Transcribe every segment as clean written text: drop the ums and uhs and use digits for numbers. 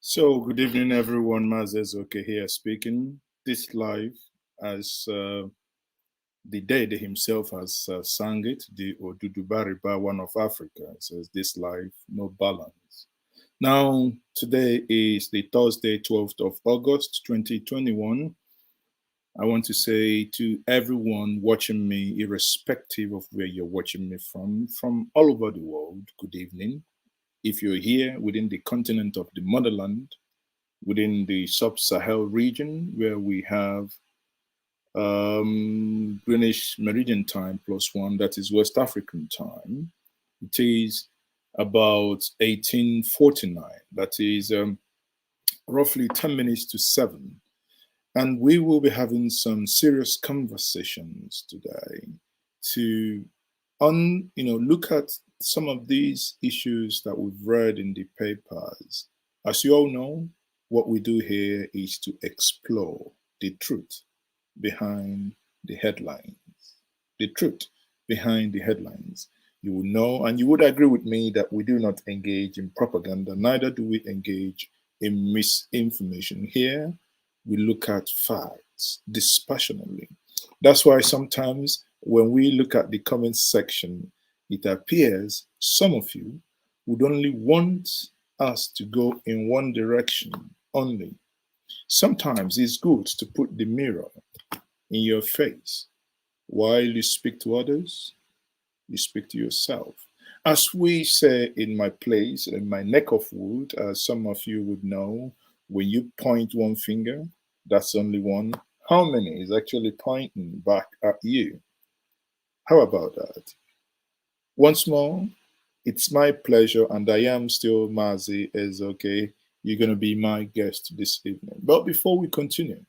So, good evening, everyone. Mazezoke here speaking. This live, as the Dede himself has sang it, the Odudubariba, one of Africa. It says, "This life, no balance." Now, today is the Thursday, 12th of August, 2021. I want to say to everyone watching me, irrespective of where you're watching me from all over the world, good evening. If you're here within the continent of the motherland, within the sub-Sahel region where we have Greenwich Meridian time +1, that is West African time. It is about 1849, that is roughly 10 minutes to 7. And we will be having some serious conversations today to look at some of these issues that we've read in the papers. As you all know, what we do here is to explore the truth behind the headlines. The truth behind the headlines. You will know and you would agree with me that we do not engage in propaganda, neither do we engage in misinformation. Here, we look at facts dispassionately. That's why sometimes when we look at the comment section, it appears some of you would only want us to go in one direction only. Sometimes it's good to put the mirror in your face. While you speak to others, you speak to yourself. As we say in my place, in my neck of wood, as some of you would know, when you point one finger, that's only one. How many is actually pointing back at you? How about that? Once more, it's my pleasure, and I am still Mazi is okay. You're going to be my guest this evening. But before we continue,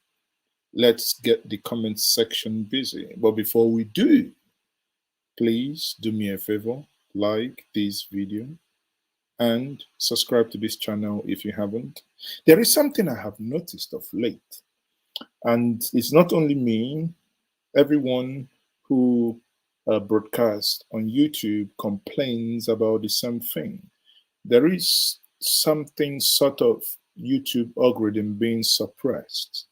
let's get the comment section busy. But before we do, please do me a favor, like this video and subscribe to this channel if you haven't. There is something I have noticed of late, and it's not only me, everyone who broadcasts on YouTube complains about the same thing. There is something sort of YouTube algorithm being suppressed.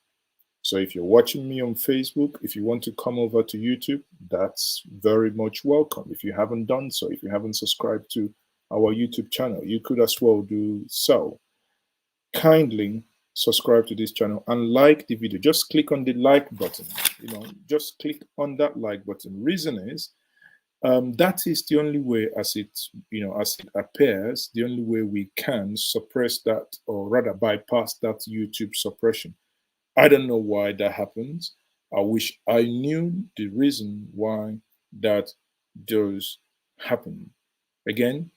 So if you're watching me on Facebook, if you want to come over to YouTube, that's very much welcome. If you haven't done so, if you haven't subscribed to our YouTube channel, you could as well do so. Kindly subscribe to this channel and like the video. Just click on the like button. Just click on that like button. Reason is, that is the only way, as it appears, the only way we can suppress that, or rather bypass that YouTube suppression. I don't know why that happens. I wish I knew the reason why that does happen. Again,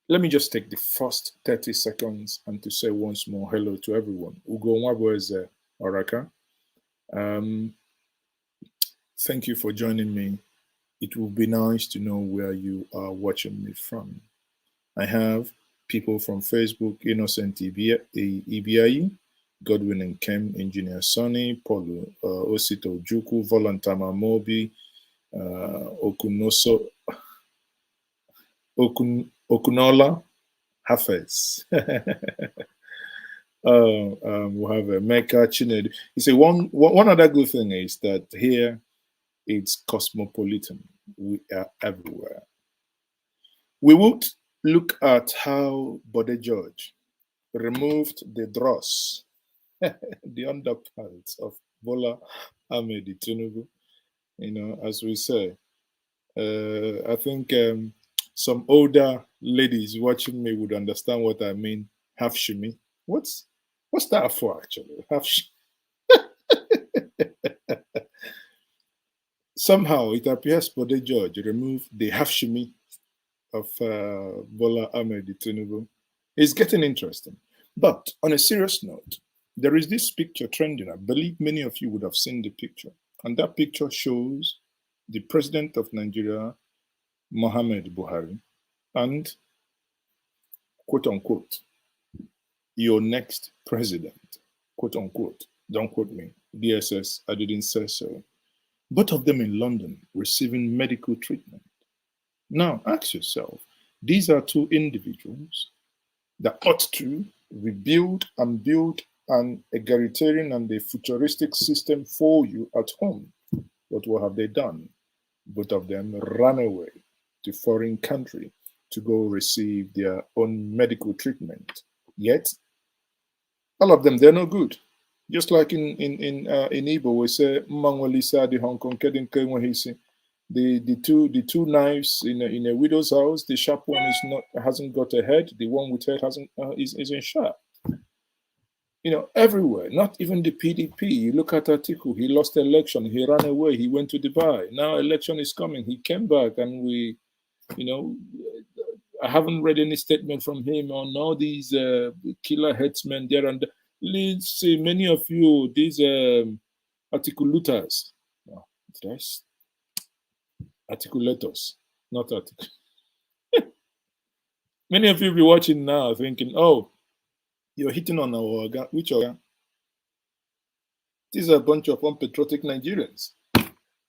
let me just take the first 30 seconds and to say once more hello to everyone. Ugo Nwabweze Oraka. Thank you for joining me. It will be nice to know where you are watching me from. I have people from Facebook, Innocent Ibiai, Godwin and Kem, Engineer Sonny, Paulo, Osito Juku, Volantama Mobi, Okunola Hafez. We have Mecca Chinedu. You see, one other good thing is that here it's cosmopolitan. We are everywhere. We would look at how Bode George removed the dross, the underparts of Bola Ahmed Tinubu. As we say, I think some older ladies watching me would understand what I mean. Half shimmy. What's that for actually? Half Somehow it appears Bode George removed the half shimmy of Bola Ahmed Tinubu. It's getting interesting. But on a serious note, there is this picture trending. I believe many of you would have seen the picture. And that picture shows the president of Nigeria, Muhammad Buhari, and quote unquote, your next president, quote unquote. Don't quote me. DSS, I didn't say so. Both of them in London receiving medical treatment. Now, ask yourself, these are two individuals that ought to rebuild and build an egalitarian and a futuristic system for you at home. But what have they done? Both of them ran away to foreign country to go receive their own medical treatment. Yet, all of them, they're no good. Just like in Igbo, we say "Mangwalisa di Hong Kong kedin kenwahisi." The two knives in a widow's house. The sharp one hasn't got a head. The one with head isn't sharp. Everywhere. Not even the PDP. You look at Atiku. He lost the election. He ran away. He went to Dubai. Now election is coming. He came back, and I haven't read any statement from him on all these killer headsmen there and there. Let's see, many of you, these articulators, articulators, not article. Many of you be watching now thinking, oh, you're hitting on our organ. Which organ? These are a bunch of unpatriotic Nigerians.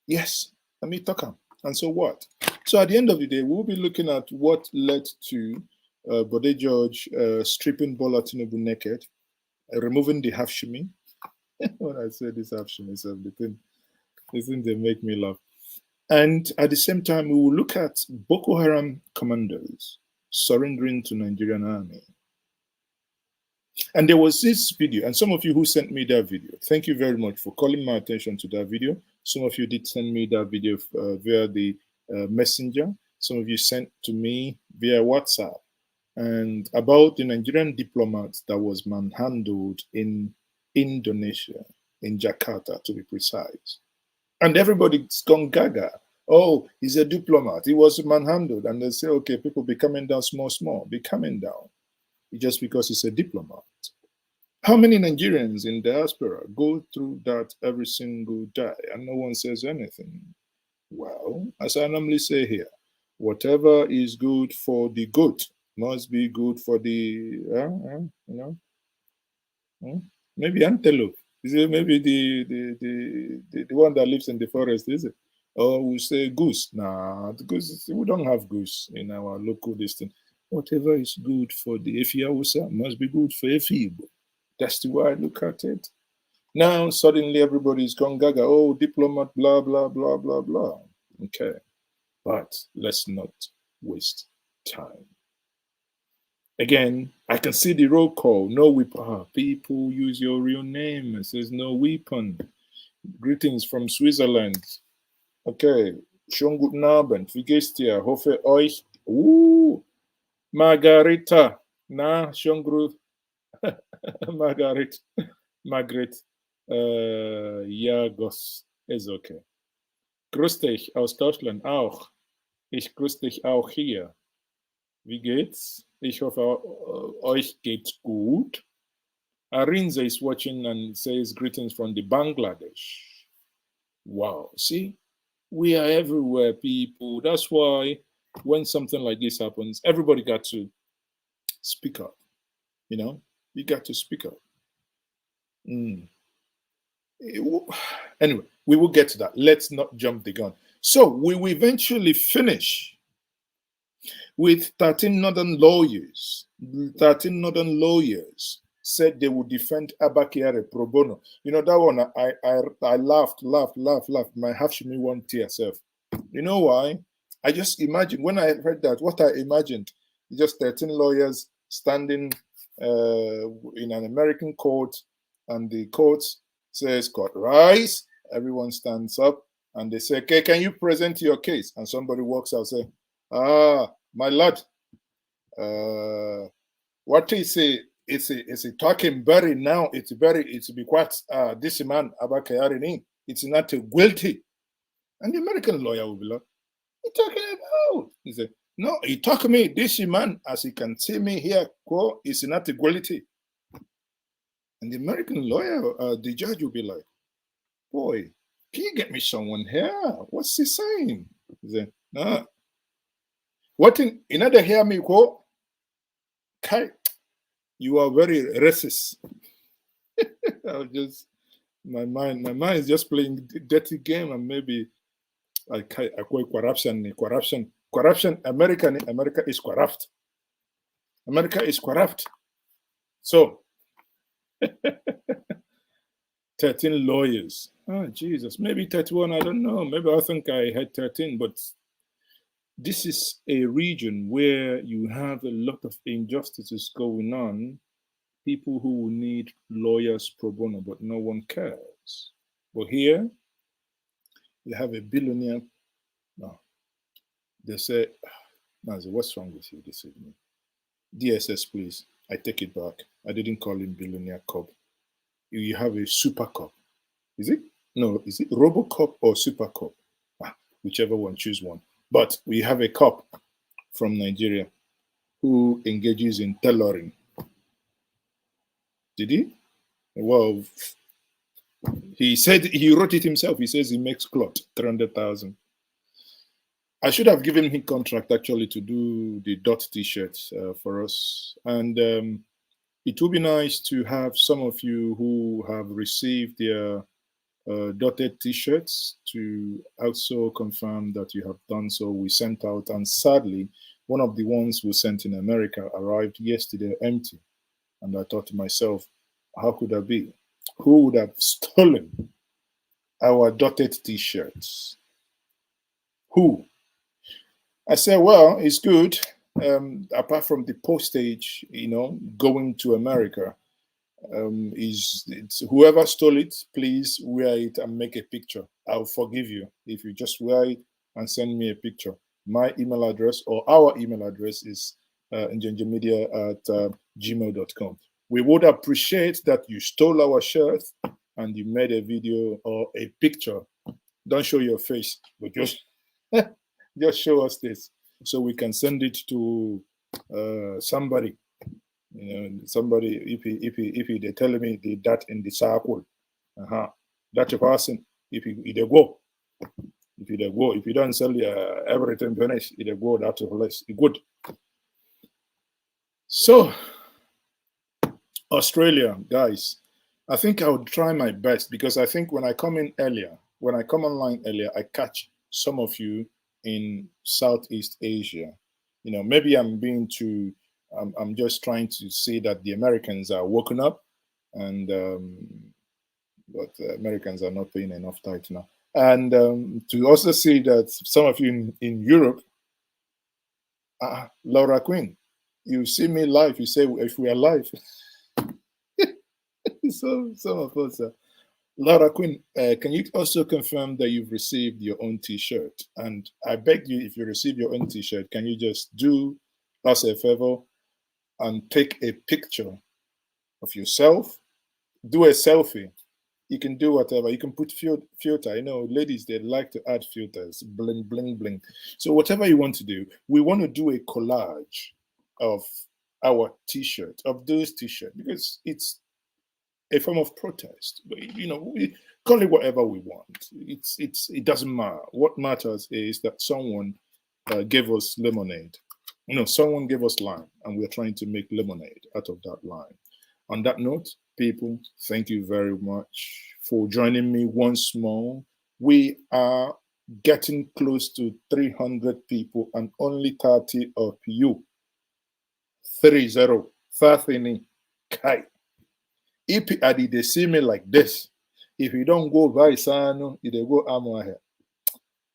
Yes, let me talk them. And so what? So at the end of the day, we'll be looking at what led to Bode George stripping Bola Tinubu naked, removing the half shimmy. When I say this half shimmy, the thing they make me laugh. And at the same time, we will look at Boko Haram commandos surrendering to Nigerian army. And there was this video, and some of you who sent me that video, thank you very much for calling my attention to that video. Some of you did send me that video via the messenger. Some of you sent to me via WhatsApp. And about the Nigerian diplomat that was manhandled in Indonesia, in Jakarta to be precise. And everybody's gone gaga. Oh, he's a diplomat. He was manhandled. And they say, okay, people be coming down small, be coming down. Just because he's a diplomat. How many Nigerians in diaspora go through that every single day and no one says anything? Well, as I normally say here, whatever is good for the goat must be good for the, maybe antelope. Is it maybe the one that lives in the forest, is it? Or we say goose. Nah, the goose, we don't have goose in our local distance. Whatever is good for the Efiawusa must be good for Efibo. That's the way I look at it. Now, suddenly everybody's gone gaga. Oh, diplomat, blah, blah, blah, blah, blah. Okay. But let's not waste time. Again, I can see the roll call. No weapon. People use your real name. It says no weapon. Greetings from Switzerland. Okay. Schönen guten Abend. Wie geht's dir? Hoffe euch. Margarita. Na, schönen Gruß. Margaret. Jagos. Ist okay. Grüß dich aus Deutschland auch. Ich grüß dich auch hier. Wie geht's? Ich hoffe, euch geht's gut. Arinze is watching and says greetings from the Bangladesh. Wow. See, we are everywhere, people. That's why when something like this happens, everybody got to speak up. You got to speak up. Anyway, we will get to that. Let's not jump the gun. So we will eventually finish with 13 northern lawyers. 13 northern lawyers said they would defend Abba Kyari pro bono. That one, I laughed. My half shimmy one tear self. You know why? I just imagined, when I heard that, what I imagined, just 13 lawyers standing in an American court, and the court says, court rise, everyone stands up, and they say, okay, can you present your case? And somebody walks out and say, my lord, what is it? It's a talking very now. It's be quite this man Abba Kyari, it's not guilty. And the American lawyer will be like, what are you talking about? He said, no, he talk to me, this man, as you can see me here, is not equality. And the American lawyer, the judge will be like, boy, can you get me someone here? What's he saying? He said, no. What in order to hear me, Kai, you are very racist. My mind is just playing dirty game, and maybe I call corruption. America is corrupt. America is corrupt. So, 13 lawyers. Oh, Jesus. Maybe 31, I don't know. Maybe I think I had 13, but this is a region where you have a lot of injustices going on, people who need lawyers pro bono, but no one cares. But here, you have a billionaire. No, they say, Nazi, what's wrong with you this evening? DSS, please. I take it back. I didn't call him billionaire cop. You have a super cop. Is it? No, is it Robocop or Super Cop? Whichever one, choose one. But we have a cop from Nigeria who engages in tailoring. Did he? Well, he said he wrote it himself. He says he makes cloth, 300,000. I should have given him contract actually to do the dot t-shirts for us. And it would be nice to have some of you who have received their dotted t-shirts to also confirm that you have done so. We sent out, and sadly, one of the ones we sent in America arrived yesterday empty. And I thought to myself, how could that be? Who would have stolen our dotted t-shirts? Who? I said, well, it's good. Apart from the postage, going to America, it's whoever stole it, please wear it and make a picture. I'll forgive you if you just wear it and send me a picture. My email address or our email address is njenjemedia@gmail.com. We would appreciate that you stole our shirt and you made a video or a picture. Don't show your face, but just show us this so we can send it to somebody. Somebody, if they tell me that in the circle, that person, if they go, if you don't sell everything finished, they go that place. Good. So, Australia, guys, I think I would try my best because I think when I come online earlier, I catch some of you in Southeast Asia. Maybe I'm being too. I'm just trying to say that the Americans are woken up, and but Americans are not paying enough tithe now. And to also see that some of you in Europe, Laura Quinn, you see me live. You say if we are live, so some of us. Laura Quinn, can you also confirm that you've received your own T-shirt? And I beg you, if you receive your own T-shirt, can you just do us a favor and take a picture of yourself? Do a selfie. You can do whatever. You can put filter. Ladies, they like to add filters. Bling, bling, bling. So whatever you want to do, we want to do a collage of our T-shirt, of those T-shirts, because it's a form of protest. We call it whatever we want. It doesn't matter. What matters is that someone gave us lemonade. Someone gave us lime, and we're trying to make lemonade out of that lime. On that note, people, thank you very much for joining me once more. We are getting close to 300 people, and only 30 of you. 30. Kai. If they see me like this, if you don't go by Sano, they go Amo here.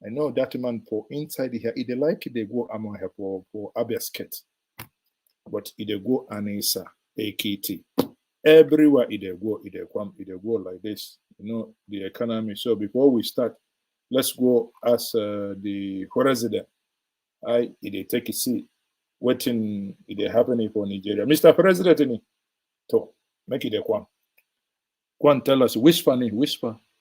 I know that man for inside here, they like they go Amo here for Abiasket. But they go Anisa, AKT. Everywhere they go like this. The economy. So before we start, let's go ask the president. They take a seat. Waiting, it happening for Nigeria. Mr. President, to make it a Kwan. Kwan, tell us, whisper.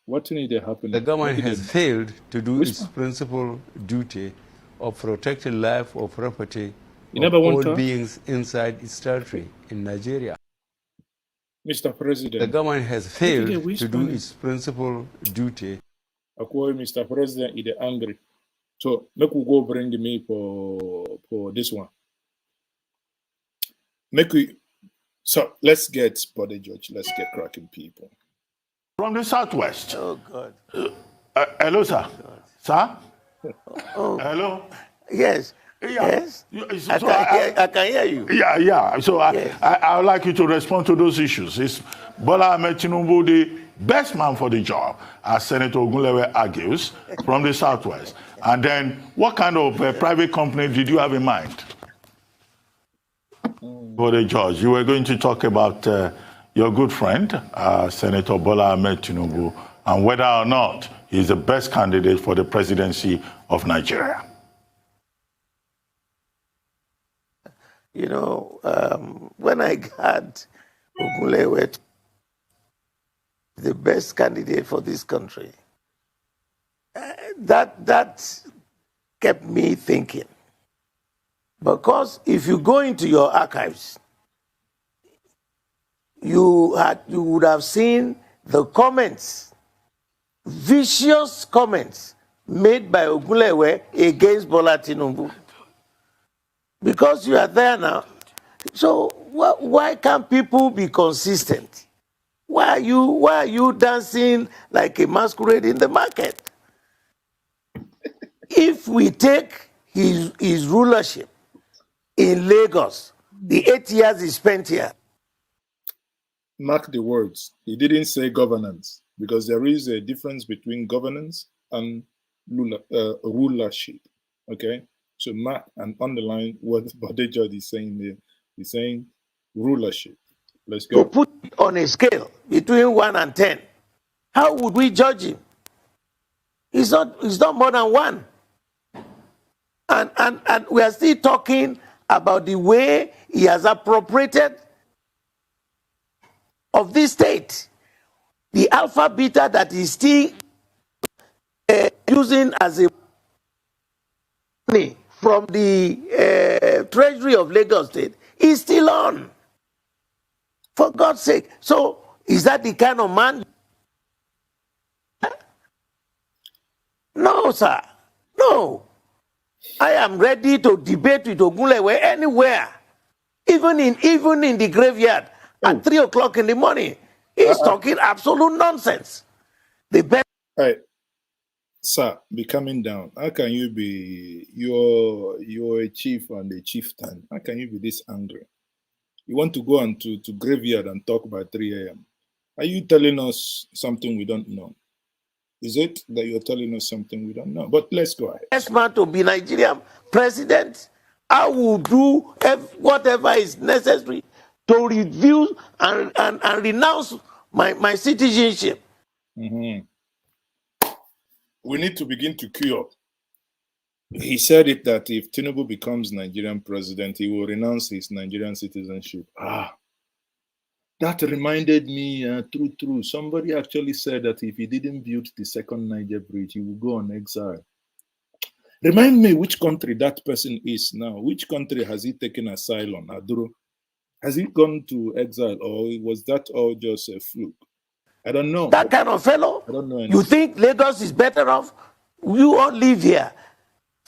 What need to happen? The government has failed to do its principal duty of protecting life or property of all beings inside its territory in Nigeria. Mr. President, the government has failed to do its principal duty. Mr. President, is angry. So make we go bring me for this one. So let's get Bode Judge. Let's get cracking, people. From the southwest. Oh God. Hello, sir. God. Sir. Oh. Hello. Yes. Yes. I can hear you. Yeah. So yes. I would like you to respond to those issues. Is Bola Ahmed Tinubu the best man for the job, as Senator Ogunlewe argues, from the Southwest? And then, what kind of private company did you have in mind for the judge? You were going to talk about your good friend, Senator Bola Ahmed Tinubu, and whether or not he's the best candidate for the presidency of Nigeria. You know, when I got Ogunlewe, the best candidate for this country, that kept me thinking. Because if you go into your archives, you would have seen the comments, vicious comments made by Ogunlewe against Bola Tinubu. Because you are there now. So why can't people be consistent? Why are you dancing like a masquerade in the market? If we take his rulership in Lagos, the 8 years he spent here. Mark the words. He didn't say governance, because there is a difference between governance and rulership. Okay? So mark and underline what Bode is saying there. He's saying rulership. Let's go. To put it on a scale between 1 and 10, how would we judge him? He's not more than 1. And we are still talking about the way he has appropriated of this state. The alpha beta that he's still using as a money from the treasury of Lagos State is still on. For God's sake. So, is that the kind of man? No, sir. No. I am ready to debate with Ogunlewe anywhere. Even in the graveyard at 3 o'clock in the morning. He's talking absolute nonsense. The best. Hey, sir, be coming down. How can you be, you're a chief and a chieftain. How can you be this angry? You want to go on to graveyard and talk by 3 a.m. Are you telling us something we don't know? Is it that you're telling us something we don't know? But let's go ahead. Best man to be Nigerian president, I will do whatever is necessary to review and renounce my citizenship. We need to begin to queue up. He said it that if Tinubu becomes Nigerian president, he will renounce his Nigerian citizenship. That reminded me, true. Somebody actually said that if he didn't build the second Niger bridge, he would go on exile. Remind me which country that person is now. Which country has he taken asylum? Aduro? Has he gone to exile, or was that all just a fluke? I don't know. That kind of fellow? I don't know anything. You think Lagos is better off? You all live here.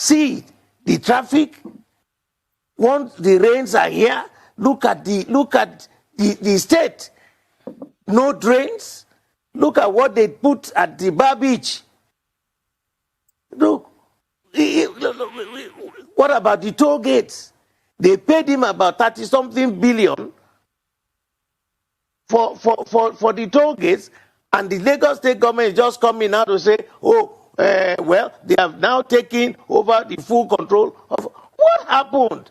See the traffic. Once the rains are here, look at the state. No drains. Look at what they put at the bar beach. Look. What about the toll gates? They paid him about 30-something billion for the toll gates, and the Lagos state government is just coming out to say, well, they have now taken over the full control of what happened.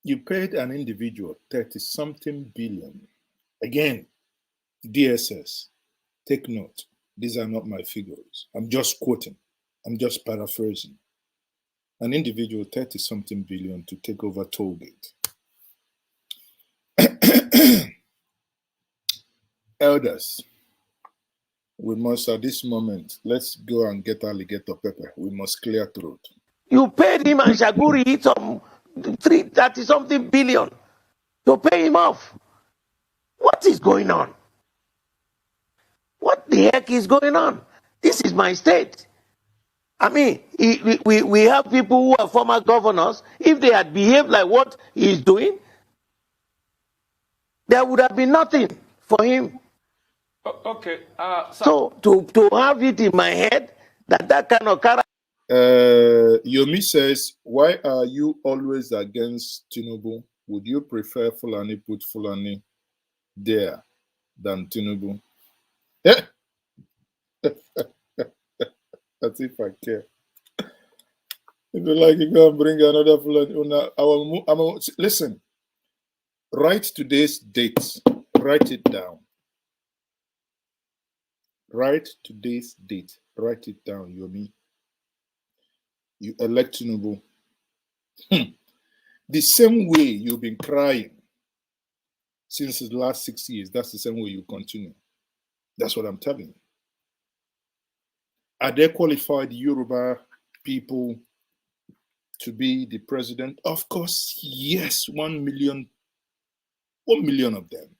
You paid an individual 30-something billion. Again, DSS, take note. These are not my figures. I'm just quoting. I'm just paraphrasing. An individual 30-something billion to take over Tollgate. Elders, we must at this moment, let's go and get alligator pepper. We must clear throat. You paid him and Shaguri some 30-something billion to pay him off. What is going on? What the heck is going on? This is my state. I mean, we have people who are former governors. If they had behaved like what he's doing, there would have been nothing for him. Okay. So to have it in my head that kind of character Yomi says, why are you always against Tinubu? Would you prefer Fulani put Fulani there than Tinubu? That's if I care. If you like, you go and bring another Fulani. Listen, write today's date. Write it down. Write today's date. Write it down, Yomi. You elect Tinubu. The same way you've been crying since the last 6 years, that's the same way you continue. That's what I'm telling you. Are there qualified Yoruba people to be the president? Of course, yes, 1 million of them.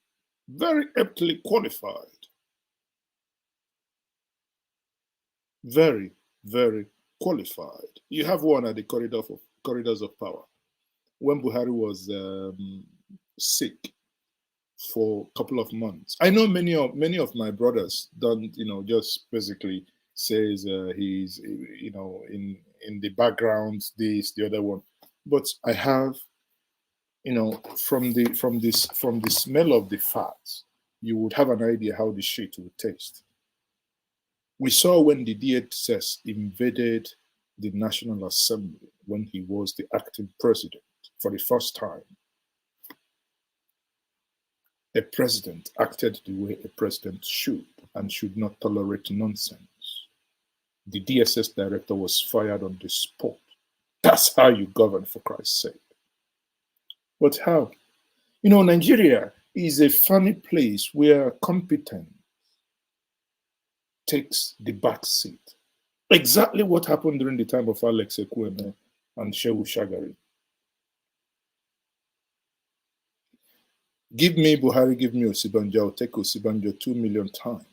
Very aptly qualified. Very, very qualified. You have one at the corridors of power. When Buhari was sick for a couple of months, I know many of my brothers don't, just basically says he's, in the background, this, the other one. But I have, from the smell of the fat, you would have an idea how the shit would taste. We saw when the DHS invaded the National Assembly when he was the acting president for the first time. A president acted the way a president should and should not tolerate nonsense. The DSS director was fired on the spot. That's how you govern, for Christ's sake. But how? Nigeria is a funny place where competence takes the back seat. Exactly what happened during the time of Alex Ekwueme and Shehu Shagari. Give me Buhari, give me Osibanjo. I'll take Osibanjo 2 million times.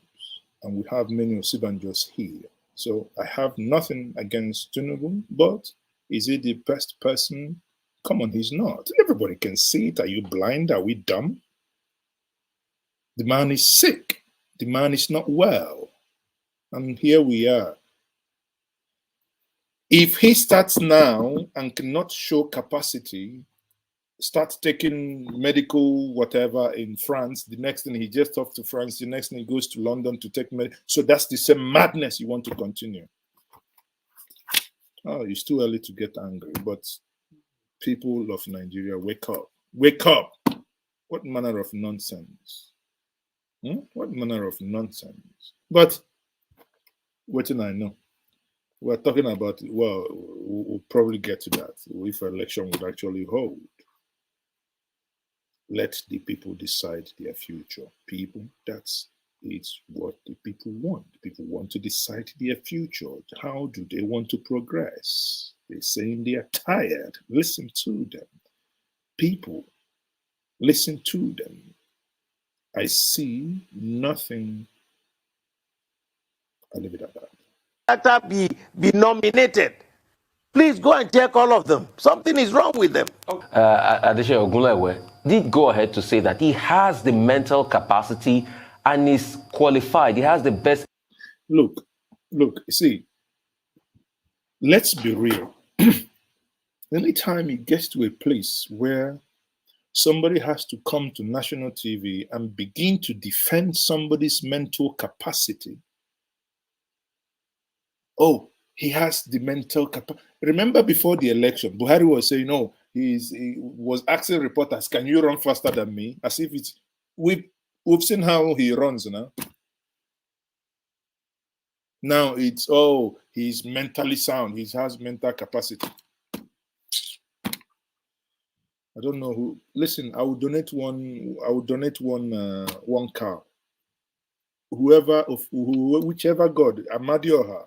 And we have many Osibanjos here. So I have nothing against Tinubu, but is he the best person? Come on, he's not. Everybody can see it. Are you blind? Are we dumb? The man is sick. The man is not well. And here we are. If he starts now and cannot show capacity, start taking medical whatever in France, the next thing he just off to France, the next thing he goes to London to take medical. So that's the same madness you want to continue. Oh, it's too early to get angry, but people of Nigeria, wake up. Wake up. What manner of nonsense? What manner of nonsense? But what do I know? We're talking about, well, we'll probably get to that if election would actually hold. Let the people decide their future. People, it's what the people want. The people want to decide their future. How do they want to progress? They're saying they are tired. Listen to them. People, listen to them. I see nothing. I'll leave it at that. Be nominated. Please go and check all of them. Something is wrong with them. Adeshe Ogunlewe did go ahead to say that he has the mental capacity and is qualified. He has the best. Look, see, let's be real. Anytime it gets to a place where somebody has to come to national TV and begin to defend somebody's mental capacity, oh, he has the mental capacity. Remember before the election, Buhari was saying, no, he was asking reporters, can you run faster than me? As if it's, we've seen how he runs now. Now it's, oh, he's mentally sound. He has mental capacity. I don't know who. Listen, I will donate one cow. Whichever God, Amadioha,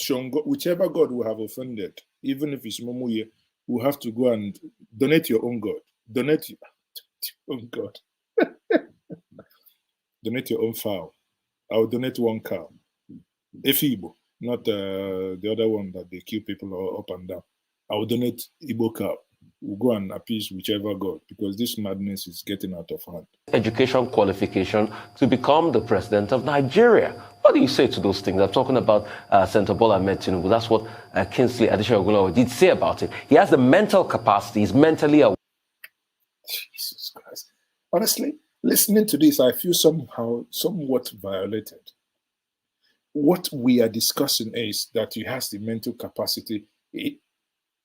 Shongo, whichever God will have offended, even if it's Momuye, will have to go and donate your own God. Donate your own God. Donate your own fowl. I will donate one cow. Efibo, not the other one that they kill people up and down. I will donate Igbo cow. We'll go and appease whichever God, because this madness is getting out of hand. Education qualification to become the president of Nigeria. What do you say to those things? I'm talking about Senator Bola Ahmed Tinubu. That's what Kingsley Adesina did say about it. He has the mental capacity. He's mentally aware. Jesus Christ. Honestly, listening to this, I feel somewhat violated. What we are discussing is that he has the mental capacity.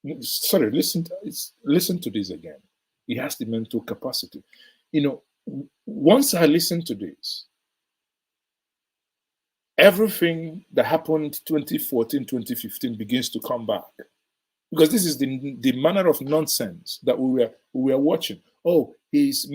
Listen to this again. He has the mental capacity. You know, once I listen to this, everything that happened 2014, 2015 begins to come back. Because this is the manner of nonsense that we were watching. Oh, he's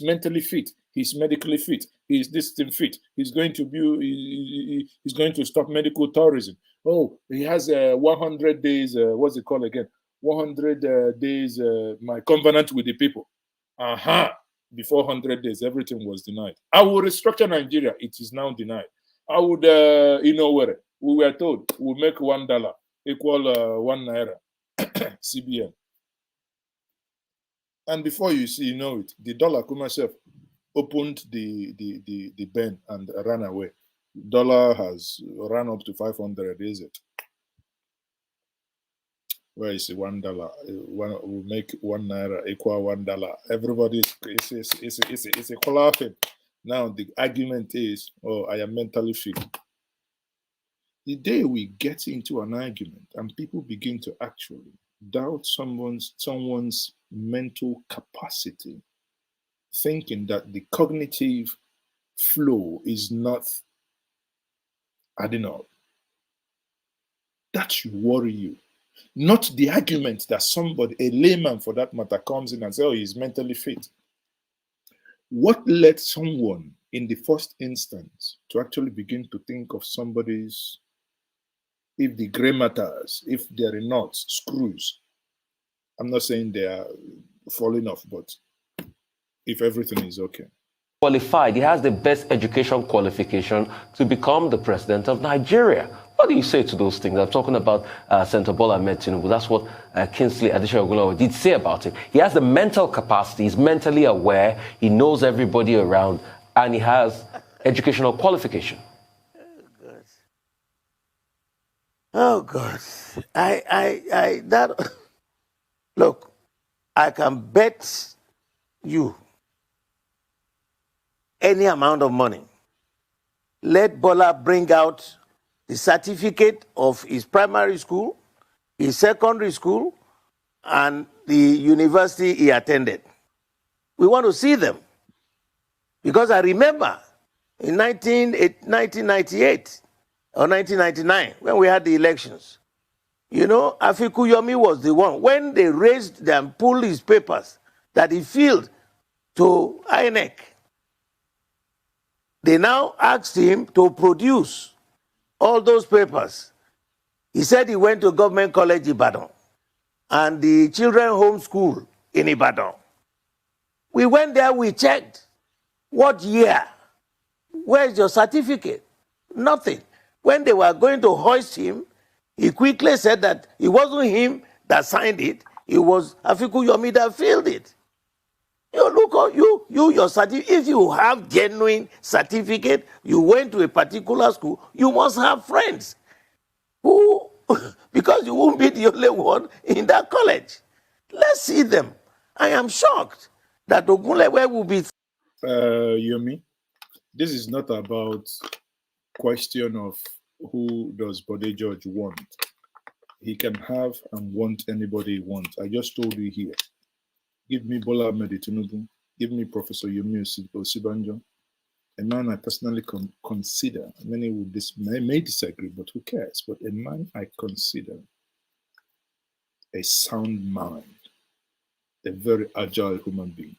mentally fit. He's medically fit. He's this thing fit. He's going to stop medical tourism. Oh, he has 100 days. What's it called again? 100 days. My covenant with the people. Before 100 days, everything was denied. I will restructure Nigeria. It is now denied. I would, where we were told we'll make $1 equal 1 naira. CBN. And before you know it, the dollar myself opened the bend and ran away. Dollar has run up to 500, is it? Where is it? $1? We'll make 1 naira equal $1. Everybody is laughing. Now the argument is, oh, I am mentally fit. The day we get into an argument and people begin to actually doubt someone's mental capacity, thinking that the cognitive flow is not adding up, that should worry you. Not the argument that somebody, a layman for that matter, comes in and says, oh, he's mentally fit. What led someone in the first instance to actually begin to think of somebody's, if the gray matters, if there are knots, screws? I'm not saying they are falling off, but if everything is okay. Qualified, he has the best education qualification to become the president of Nigeria. What do you say to those things? I'm talking about Senator Bola Ahmed Tinubu. That's what Kingsley Adesina did say about it. He has the mental capacity. He's mentally aware. He knows everybody around, and he has educational qualification. Oh God, look, I can bet you any amount of money. Let Bola bring out the certificate of his primary school, his secondary school, and the university he attended. We want to see them. Because I remember in 1998 or 1999, when we had the elections, Afiku Yomi was the one, when they raised and pulled his papers that he filled to INEC, they now asked him to produce all those papers. He said he went to Government College Ibadan and the children home school in Ibadan. We went there, we checked. What year? Where is your certificate? Nothing. When they were going to hoist him, he quickly said that it wasn't him that signed it, it was Afiku Yomi that filled it. You look at your certificate. If you have genuine certificate, you went to a particular school, you must have friends who, because you won't be the only one in that college. Let's see them. I am shocked that Ogunlewe will be. Yomi, this is not about question of who does Bode George want. He can have and want anybody he wants. I just told you here. Give me Bola Ahmed Tinubu. Give me Professor Yomi Osibanjo, a man I personally consider. Many may disagree, but who cares? But a man I consider a sound mind, a very agile human being.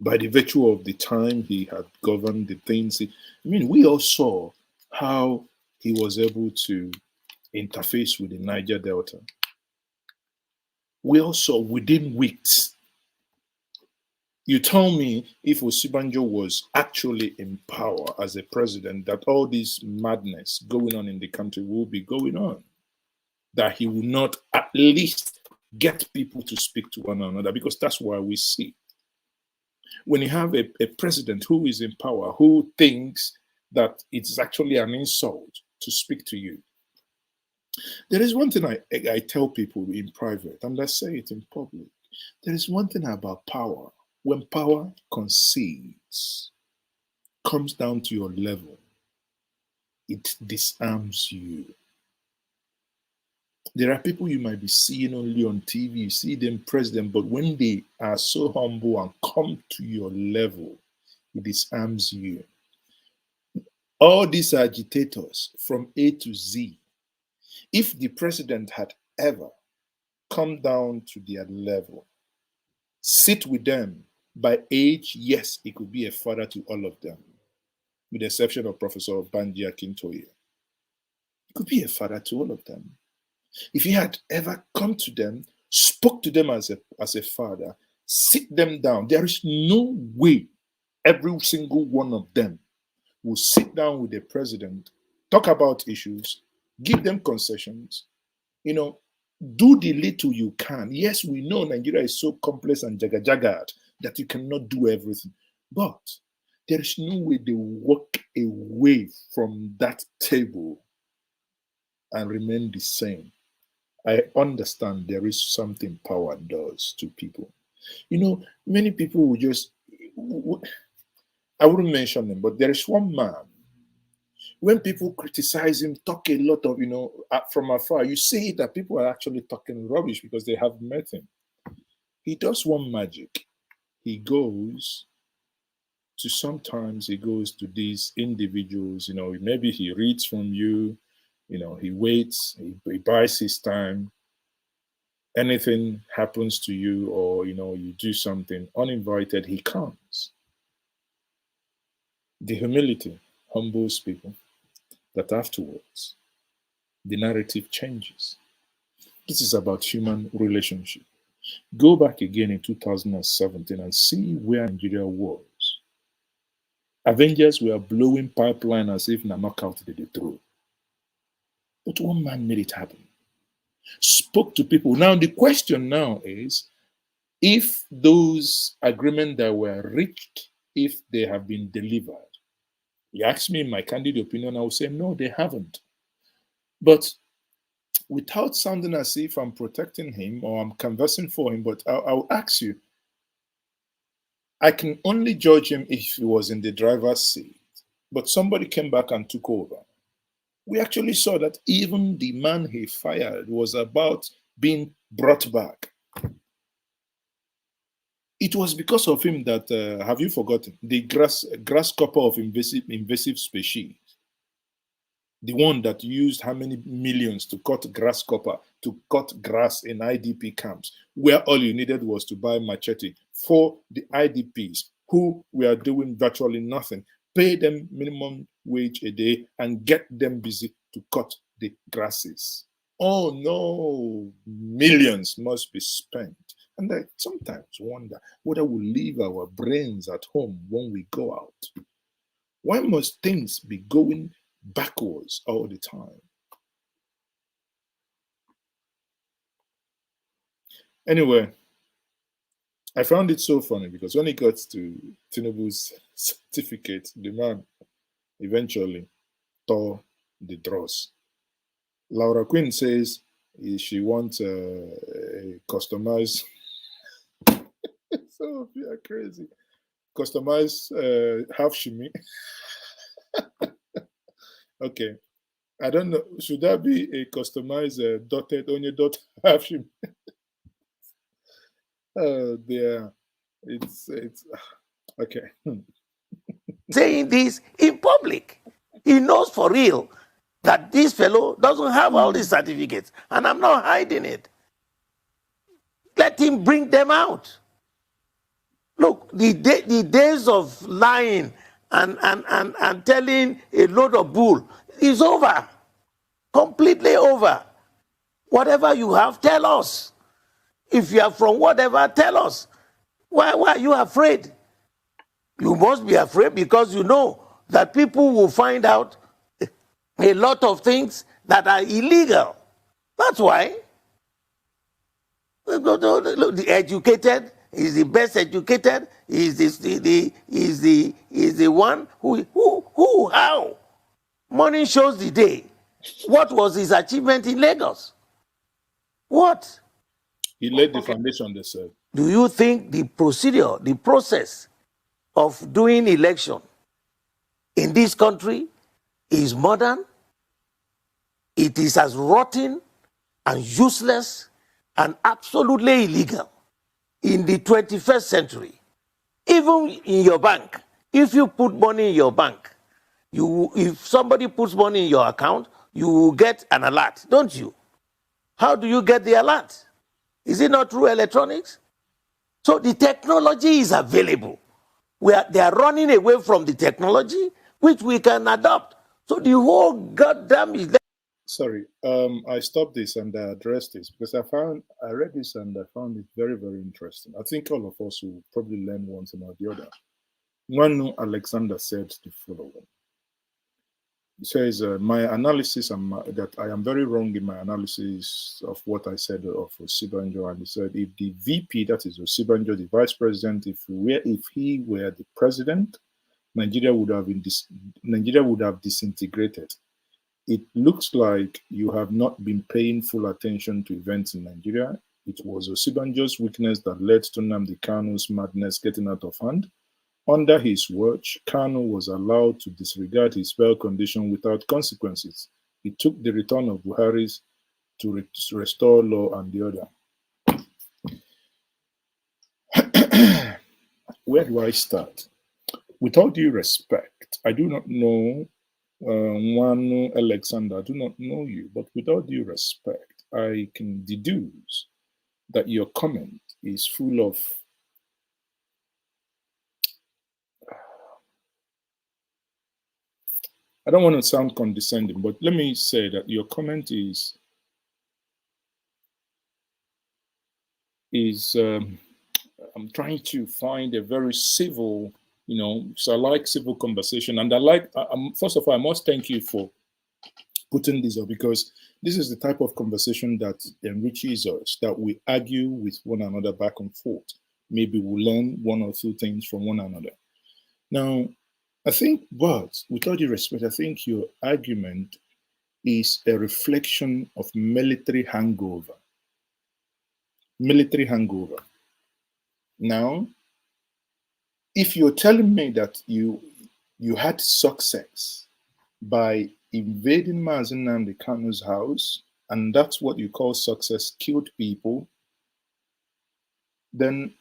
By the virtue of the time he had governed the things, we all saw how he was able to interface with the Niger Delta. We also, within weeks, you tell me if Osibanjo was actually in power as a president, that all this madness going on in the country will be going on. That he will not at least get people to speak to one another, because that's why we see. When you have a president who is in power, who thinks that it's actually an insult to speak to you. There is one thing I tell people in private, and I say it in public. There is one thing about power. When power concedes, comes down to your level, it disarms you. There are people you might be seeing only on TV, you see them president, but when they are so humble and come to your level, it disarms you. All these agitators from A to Z, if the president had ever come down to their level, sit with them by age, yes, he could be a father to all of them, with the exception of Professor Banji Akintoye. He could be a father to all of them. If he had ever come to them, spoke to them as a father, sit them down, there is no way every single one of them will sit down with the president, talk about issues, give them concessions, do the little you can. Yes, we know Nigeria is so complex and jagajagad that you cannot do everything. But there is no way they walk away from that table and remain the same. I understand there is something power does to people. Many people will just, I wouldn't mention them, but there is one man, when people criticize him, talk a lot of, from afar, you see that people are actually talking rubbish because they have met him. He does one magic. He goes to these individuals, maybe he reads from you, he waits, he buys his time. Anything happens to you or, you do something uninvited, he comes. The humility humbles people, that afterwards, the narrative changes. This is about human relationship. Go back again in 2017 and see where Nigeria was. Avengers were blowing pipeline as if na knockout they throw. But one man made it happen. Spoke to people. Now the question now is, if those agreements that were reached, if they have been delivered. You ask me my candid opinion, I will say no, they haven't. But without sounding as if I'm protecting him or I'm conversing for him, but I'll ask you, I can only judge him if he was in the driver's seat, but somebody came back and took over. We actually saw that even the man he fired was about being brought back. It was because of him that, have you forgotten, the grasshopper of invasive species, the one that used how many millions to cut grasshopper, to cut grass in IDP camps, where all you needed was to buy machete for the IDPs who were doing virtually nothing, pay them minimum wage a day and get them busy to cut the grasses. Oh no, millions must be spent. And I sometimes wonder whether we leave our brains at home when we go out. Why must things be going backwards all the time? Anyway, I found it so funny because when it got to Tinubu's certificate, the man eventually tore the dross. Laura Quinn says she wants a customized. Some of you are crazy. Customized half shimmy. Okay. I don't know. Should that be a customized dotted on your dot half shimmy? There. It's okay. Saying this in public. He knows for real that this fellow doesn't have all these certificates, and I'm not hiding it. Let him bring them out. Look, the days of lying and telling a load of bull is over. Completely over. Whatever you have, tell us. If you are from whatever, tell us. Why are you afraid? You must be afraid because you know that people will find out a lot of things that are illegal. That's why. Look, the educated, He's the best educated. He's the one who, how? Money shows the day. What was his achievement in Lagos? What? He laid the foundation, they said. Do you think the procedure, the process of doing election in this country is modern? It is as rotten and useless and absolutely illegal in the 21st century. Even in your bank, if you put money in your bank, if somebody puts money in your account, you will get an alert, don't you? How do you get the alert? Is it not through electronics? So the technology is available. They are running away from the technology, which we can adopt. So the whole goddamn is. Sorry, I stopped this and I addressed this because I read this and I found it very, very interesting. I think all of us will probably learn one thing or the other. One Alexander said the following. He says, my analysis, that I am very wrong in my analysis of what I said of Osibanjo. And he said, if the VP, that is Osibanjo, the vice president, if he were the president, Nigeria would have disintegrated. It looks like you have not been paying full attention to events in Nigeria. It was Osibanjo's weakness that led to Nnamdi Kanu's madness getting out of hand. Under his watch, Kanu was allowed to disregard his bail condition without consequences. He took the return of Buhari's to restore law and the other. Where do I start? With all due respect, I do not know Wanu Alexander, I do not know you, but with all due respect, I can deduce that your comment is full of I don't want to sound condescending, but let me say that your comment is I'm trying to find a very civil, so I like civil conversation. And first of all, I must thank you for putting this up because this is the type of conversation that enriches us, that we argue with one another back and forth. Maybe we'll learn one or two things from one another. Now, I think, but with all due respect, I think your argument is a reflection of military hangover. Military hangover. Now, if you're telling me that you had success by invading Mazi Nnamdi Kanu's house, and that's what you call success, killed people, then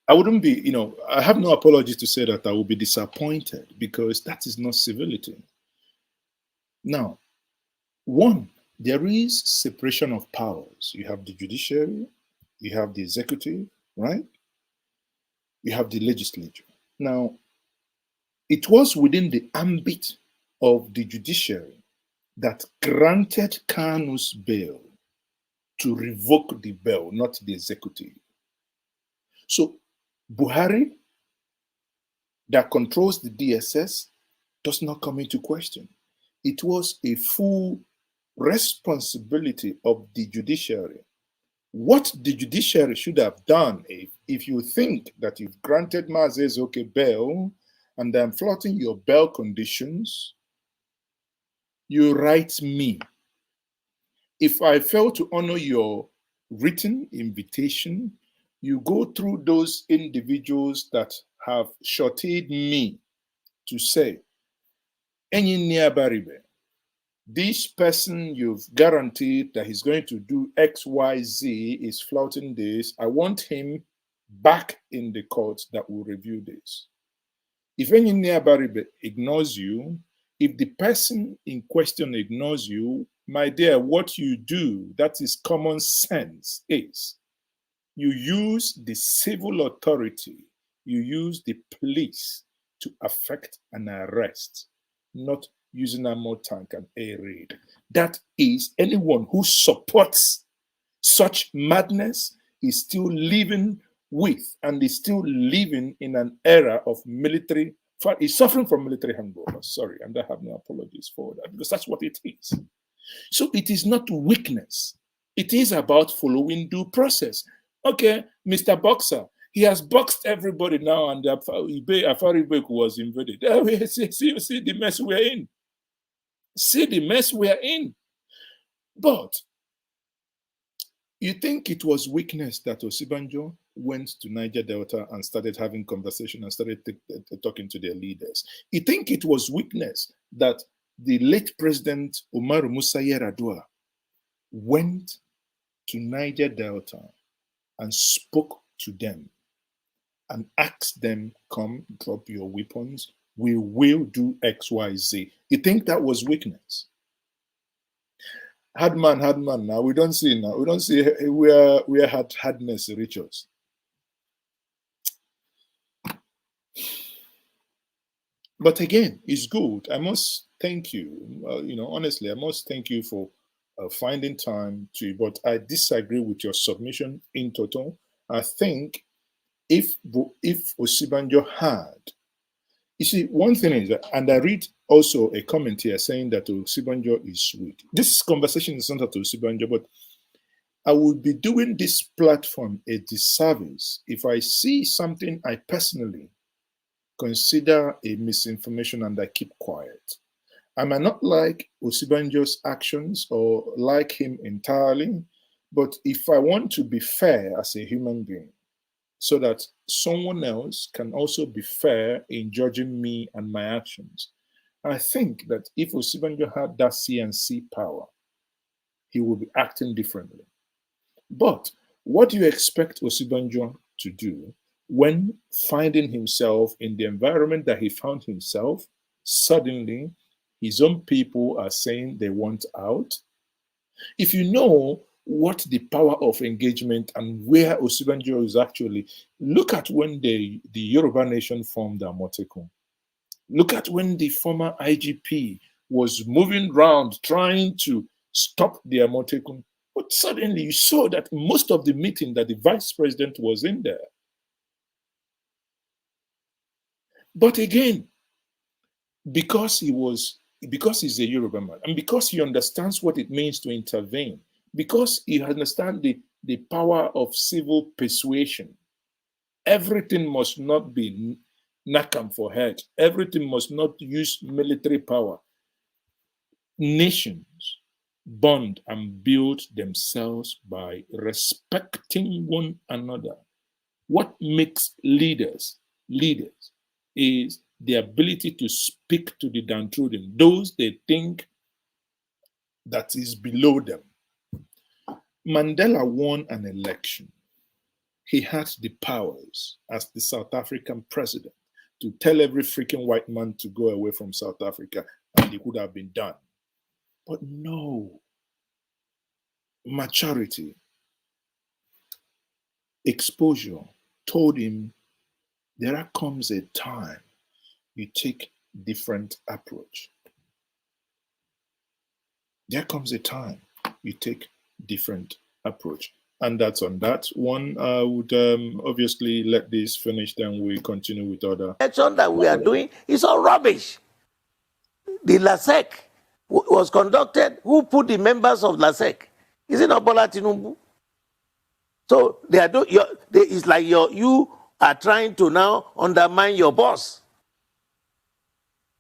I wouldn't be, I have no apology to say that I will be disappointed because that is not civility. Now, one, there is separation of powers. You have the judiciary, you have the executive, right? You have the legislature. Now, it was within the ambit of the judiciary that granted Kanu's bail to revoke the bail, not the executive. So, Buhari, that controls the DSS, does not come into question. It was a full responsibility of the judiciary. What the judiciary should have done, if you think that you've granted Mazi Ezeoke bail and I'm flouting your bail conditions, you write me. If I fail to honor your written invitation, you go through those individuals that have shorted me to say, this person you've guaranteed that he's going to do X, Y, Z is flouting this. I want him back in the court that will review this. If any Baribe ignores you, if the person in question ignores you, my dear, what you do, that is common sense, is you use the civil authority, you use the police to effect an arrest, not using a more tank and air raid. That is, anyone who supports such madness is still living with and is still living in an era of military, is suffering from military hangover. Sorry, and I have no apologies for that because that's what it is. So it is not weakness. It is about following due process. Okay, Mr. Boxer, he has boxed everybody now, and Afari Beku was invaded. See the mess we're in. See the mess we're in. But you think it was weakness that Osibanjo went to Niger Delta and started having conversation and started talking to their leaders? You think it was weakness that the late President Umaru Musa Yar'Adua went to Niger Delta and spoke to them and asked them, come, drop your weapons, we will do X, Y, Z. You think that was weakness? Hard man now. We don't see now. We don't see where hardness reach us. But again, it's good. I must thank you. Honestly, I must thank you for finding time to. But I disagree with your submission in total. I think if Osibanjo had, you see, one thing is that, and I read also a comment here saying that Osibanjo is weak. This conversation is not to Osibanjo, but I would be doing this platform a disservice if I see something I personally consider a misinformation and I keep quiet. I might not like Osibanjo's actions or like him entirely, but if I want to be fair as a human being, so that someone else can also be fair in judging me and my actions, I think that if Osibanjo had that CNC power, he would be acting differently. But what do you expect Osibanjo to do when finding himself in the environment that he found himself? Suddenly, his own people are saying they want out. If you know what the power of engagement and where Osibanjo is actually, look at when the Yoruba nation formed Amotekun. Look at when the former IGP was moving around trying to stop the Amotekun. But suddenly you saw that most of the meeting that the vice president was in there. But again, because he's a Yoruba man, and because he understands what it means to intervene, because he understands the power of civil persuasion, everything must not be nakam for head. Everything must not use military power. Nations bond and build themselves by respecting one another. What makes leaders is the ability to speak to the downtrodden, those they think that is below them. Mandela won an election. He had the powers as the South African president to tell every freaking white man to go away from South Africa, and it could have been done. But no. Maturity, exposure told him there comes a time you take different approach. There comes a time you take different approach. And that's on that one. I would obviously let this finish, then we continue with other. Action that we are doing is all rubbish. The LASEC was conducted. Who put the members of LASEC? Is it not Bola Tinubu? So they are it's like you are trying to now undermine your boss.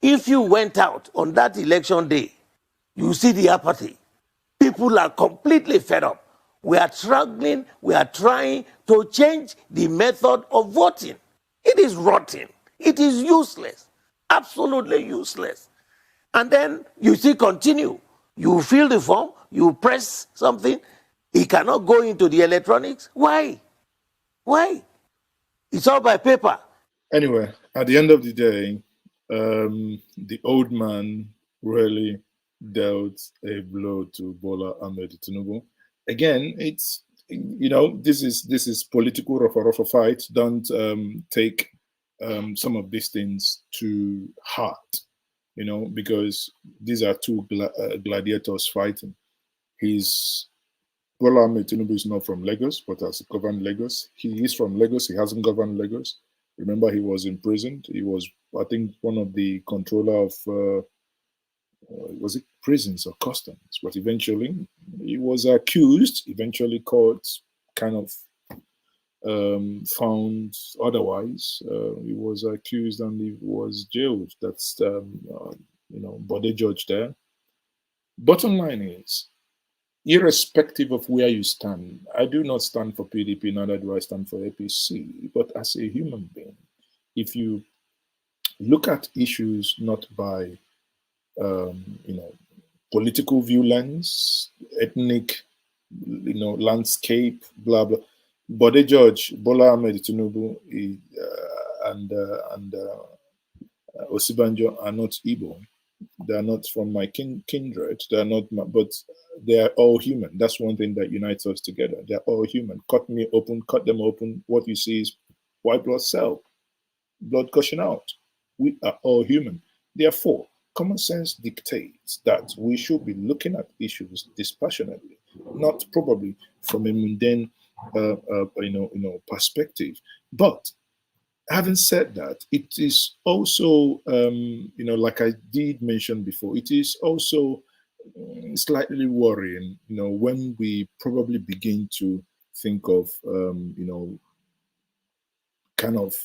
If you went out on that election day, you see the apathy. People are completely fed up. We are struggling. We are trying to change the method of voting. It is rotten. It is useless. Absolutely useless. And then you see continue. You fill the form. You press something. It cannot go into the electronics. Why? Why? It's all by paper. Anyway, at the end of the day, the old man really dealt a blow to Bola Ahmed Tinubu. Again, it's, this is political rough fight. Don't take some of these things to heart, because these are two gladiators fighting. Bola Ahmed Tinubu is not from Lagos, but has governed Lagos. He is from Lagos. He hasn't governed Lagos. Remember, he was imprisoned. He was, I think, one of the controller of was it prisons or customs? But eventually, he was accused, eventually caught, kind of found otherwise. He was accused and he was jailed. That's, Bode judge there. Bottom line is, irrespective of where you stand, I do not stand for PDP, neither do I stand for APC, but as a human being, if you look at issues not by, political view lens, ethnic, landscape, blah, blah. Bode George, Bola Ahmed Tinubu, and Osibanjo are not Igbo. They are not from my kindred. They are not, but they are all human. That's one thing that unites us together. They are all human. Cut me open, cut them open. What you see is white blood cell, blood gushing out. We are all human. Therefore, common sense dictates that we should be looking at issues dispassionately, not probably from a mundane, perspective. But having said that, it is also, like I did mention before, it is also slightly worrying, when we probably begin to think of, kind of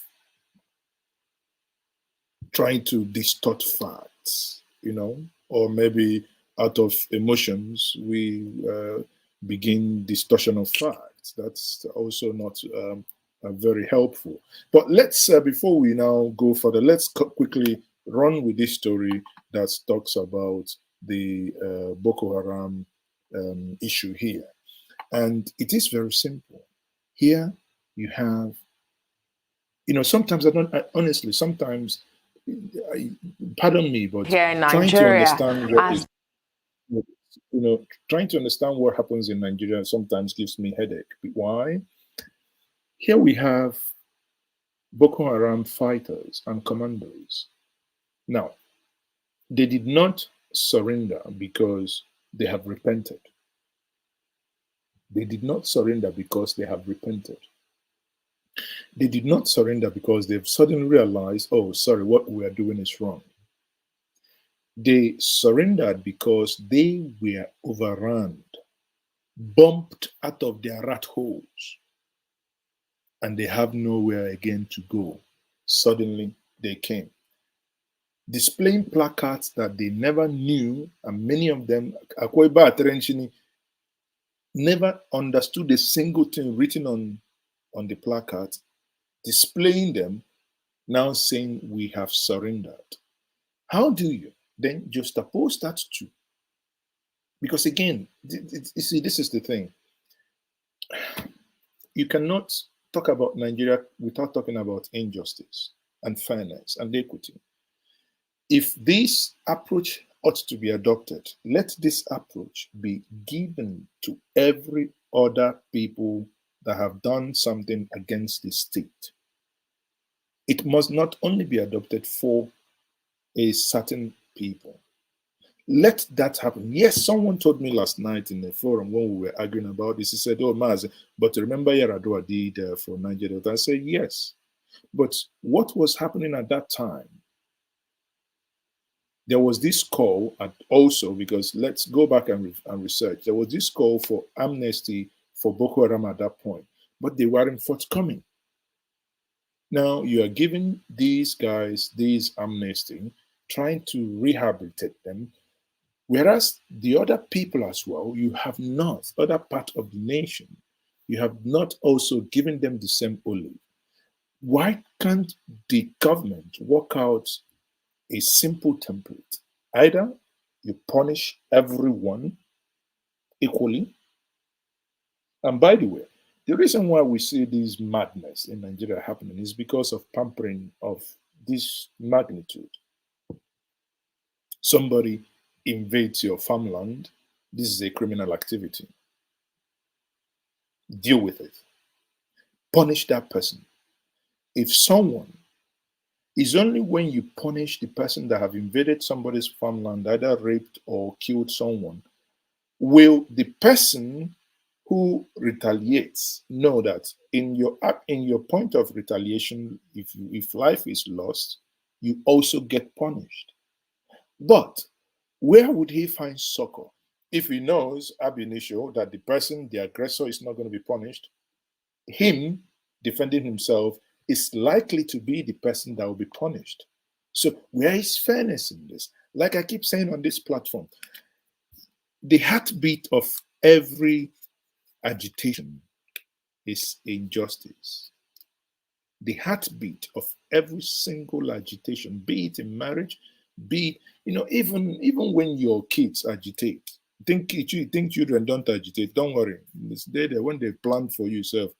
trying to distort facts, or maybe out of emotions, we begin distortion of facts. That's also not very helpful. But let's, before we now go further, let's quickly run with this story that talks about the Boko Haram issue here. And it is very simple. Here you have, sometimes honestly, sometimes, pardon me, but here in trying Nigeria, to understand trying to understand what happens in Nigeria sometimes gives me headache. Why? Here we have Boko Haram fighters and commandos. Now, they did not surrender because they have repented. They did not surrender because they have repented. They did not surrender because they've suddenly realized, oh, sorry, what we are doing is wrong. They surrendered because they were overrun, bumped out of their rat holes, and they have nowhere again to go. Suddenly, they came, displaying placards that they never knew, and many of them, never understood a single thing written on the placards, displaying them, now saying we have surrendered. How do you then juxtapose that to? Because again, you see, this is the thing. You cannot talk about Nigeria without talking about injustice and fairness and equity. If this approach ought to be adopted, let this approach be given to every other people that have done something against the state. It must not only be adopted for a certain people. Let that happen. Yes, someone told me last night in the forum when we were arguing about this, he said, oh, Maz, but remember Yaradua did for Nigeria. I said, yes. But what was happening at that time? There was this call also, because let's go back and research. There was this call for amnesty for Boko Haram at that point, but they weren't forthcoming. Now you are giving these guys this amnesty, trying to rehabilitate them, whereas the other people as well, you have not, other part of the nation, you have not also given them the same olive. Why can't the government work out a simple template? Either you punish everyone equally, and by the way, the reason why we see this madness in Nigeria happening is because of pampering of this magnitude. Somebody invades your farmland, this is a criminal activity. Deal with it. Punish that person. If someone, it's only when you punish the person that have invaded somebody's farmland, either raped or killed someone, will the person who retaliates know that in your point of retaliation, if life is lost, you also get punished. But where would he find succor? If he knows ab initio that the person, the aggressor, is not going to be punished, him defending himself is likely to be the person that will be punished. So where is fairness in this? Like I keep saying on this platform, the heartbeat of every agitation is injustice. The heartbeat of every single agitation, be it in marriage, be it, even when your kids agitate, think children don't agitate, don't worry. It's there when they plan for yourself,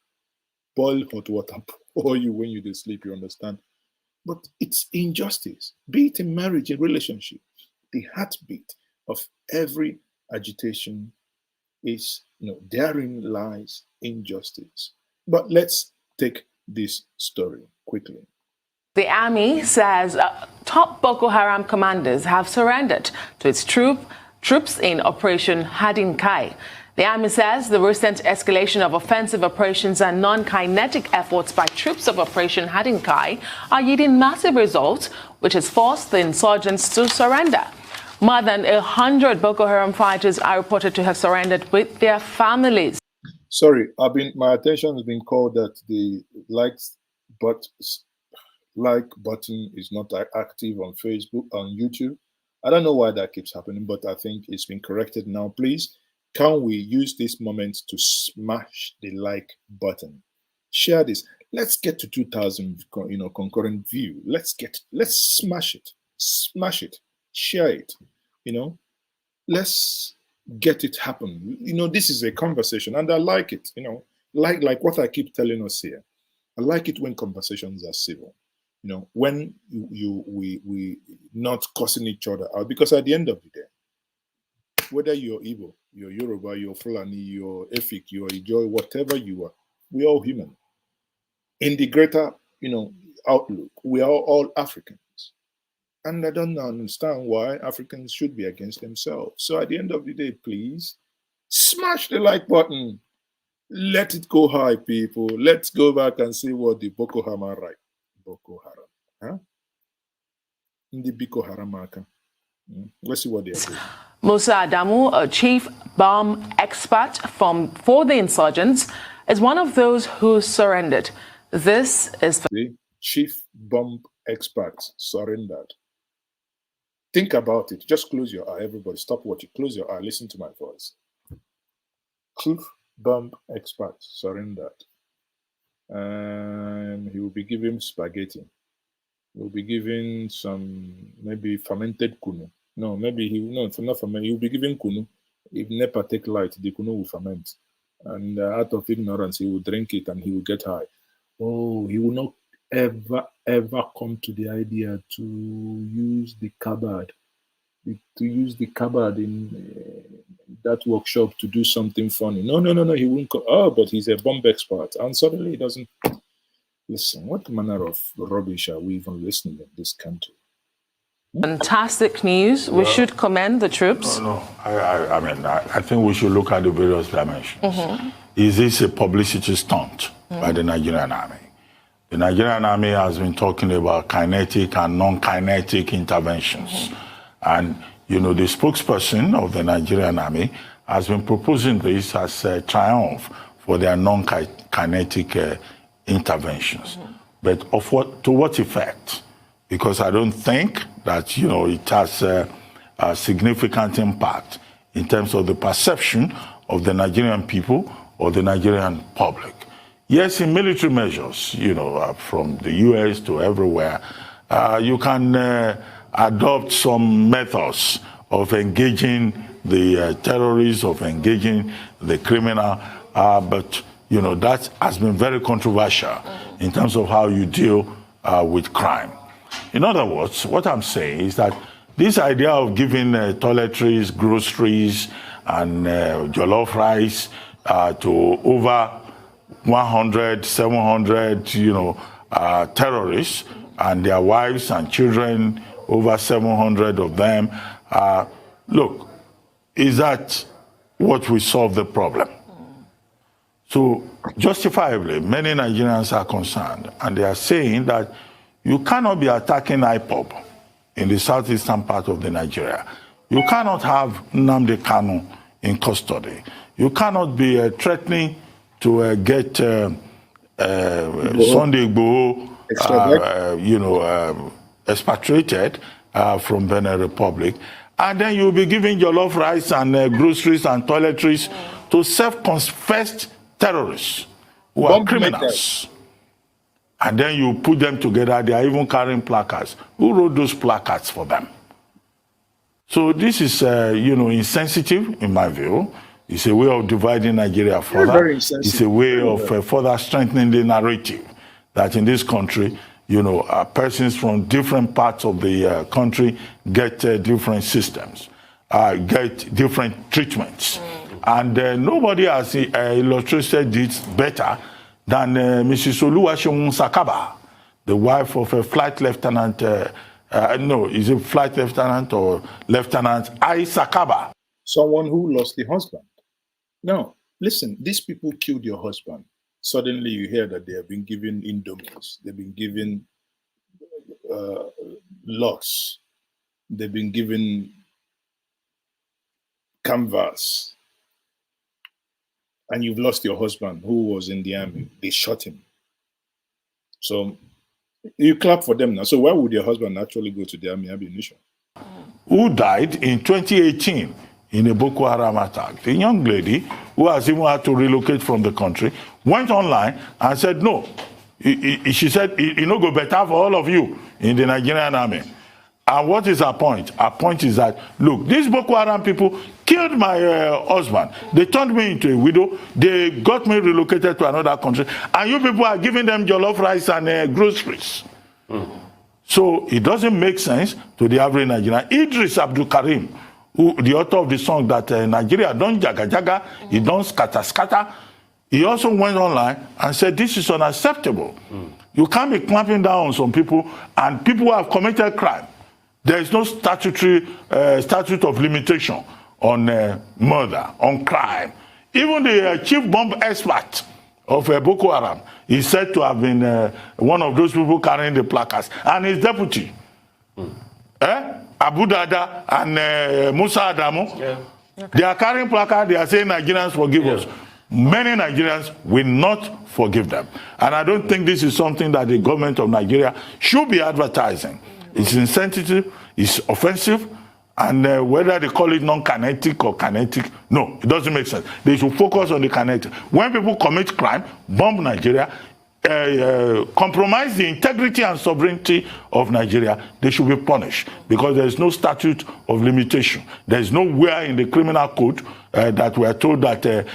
boil hot water for you when you sleep, you understand? But it's injustice, be it in marriage, in relationship. The heartbeat of every agitation is, therein lies injustice. But let's take this story quickly. The army says top Boko Haram commanders have surrendered to its troops in Operation Hadinkai. The army says the recent escalation of offensive operations and non-kinetic efforts by troops of Operation Hadinkai are yielding massive results, which has forced the insurgents to surrender. More than 100 Boko Haram fighters are reported to have surrendered with their families. Sorry, my attention has been called that the like button is not active on Facebook, on YouTube. I don't know why that keeps happening, but I think it's been corrected now. Please, can we use this moment to smash the like button? Share this. Let's get to 2,000, concurrent view. Let's smash it. Smash it. Share it. Let's get it happen. This is a conversation, and I like it. Like what I keep telling us here. I like it when conversations are civil. When we not cussing each other out, because at the end of the day, whether you're Igbo, you're Yoruba, you're Fulani, you're Efik, you're Ijoy, whatever you are, we're all human. In the greater, outlook, we are all Africans. And I don't understand why Africans should be against themselves. So at the end of the day, please smash the like button. Let it go high, people. Let's go back and see what the Boko Haram write. Boko Haram. Huh? In the Boko Haram marker. Let's see what they are doing. Musa Adamu, a chief bomb expert for the insurgents, is one of those who surrendered. This is the chief bomb expert surrendered. Think about it. Just close your eye. Everybody, stop watching. Close your eye. Listen to my voice. Chief bomb expert surrendered. And he will be given spaghetti. He will be given some maybe fermented kunu. No, maybe not fermented. He will be given kunu. If NEPA take light, the kunu will ferment. And out of ignorance, he will drink it and he will get high. Oh, he will not ever come to the idea to use the cupboard, in that workshop to do something funny. No, he won't come. Oh, but he's a bomb expert. And suddenly he doesn't. Listen, what manner of rubbish are we even listening in this country? Fantastic news. We should commend the troops. No. I think we should look at the various dimensions. Is this a publicity stunt by the Nigerian army? The Nigerian army has been talking about kinetic and non-kinetic interventions. And, the spokesperson of the Nigerian army has been proposing this as a triumph for their non-kinetic interventions. But to what effect? Because I don't think that, it has a significant impact in terms of the perception of the Nigerian people or the Nigerian public. Yes, in military measures, from the US to everywhere, you can adopt some methods of engaging the terrorists, of engaging the criminal, but, that has been very controversial in terms of how you deal with crime. In other words, what I'm saying is that this idea of giving toiletries, groceries, and jollof rice to over 100, 700, terrorists and their wives and children, over 700 of them. Look, is that what will solve the problem? So, justifiably, many Nigerians are concerned, and they are saying that you cannot be attacking IPOB in the southeastern part of the Nigeria You cannot have Nnamdi Kanu in custody. You cannot be threatening to get Sunday Igboho, expatriated from Benin Republic. And then you'll be giving jollof rice and groceries and toiletries to self-confessed terrorists who are criminals. And then you put them together. They are even carrying placards. Who wrote those placards for them? So this is, insensitive, in my view. It's a way of dividing Nigeria further. It's a way of further strengthening the narrative that in this country, persons from different parts of the country get different systems, get different treatments. And nobody has illustrated it better than Mrs. Oluwaseun Sakaba, the wife of a flight lieutenant, is it flight lieutenant or Lieutenant I. Sakaba? Someone who lost the husband. Now, listen, these people killed your husband. Suddenly you hear that they have been given indomies. They've been given lots. They've been given canvas. And you've lost your husband who was in the army. They shot him. So you clap for them now. So why would your husband actually go to the army ammunition? Who died in 2018 in a Boko Haram attack. The young lady who has even had to relocate from the country went online and said, no. She said, it no go better for all of you in the Nigerian army. And what is her point? Her point is that, look, these Boko Haram people killed my husband. They turned me into a widow. They got me relocated to another country. And you people are giving them jollof rice and groceries. So it doesn't make sense to the average Nigerian. Idris Abdul Karim, the author of the song that Nigeria don't jaga jaga, he don't scatter scatter, he also went online and said this is unacceptable. You can't be clamping down on some people, and people who have committed crime. There is no statute of limitation on murder, on crime. Even the chief bomb expert of Boko Haram is said to have been one of those people carrying the placards, and his deputy. Abu Dada and Musa Adamu, they are carrying placards, they are saying Nigerians forgive us. Many Nigerians will not forgive them. And I don't think this is something that the government of Nigeria should be advertising. It's insensitive, it's offensive, and whether they call it non-kinetic or kinetic, no, it doesn't make sense. They should focus on the kinetic. When people commit crime, bomb Nigeria, compromise the integrity and sovereignty of Nigeria, they should be punished because there is no statute of limitation. There is nowhere in the criminal code that we are told that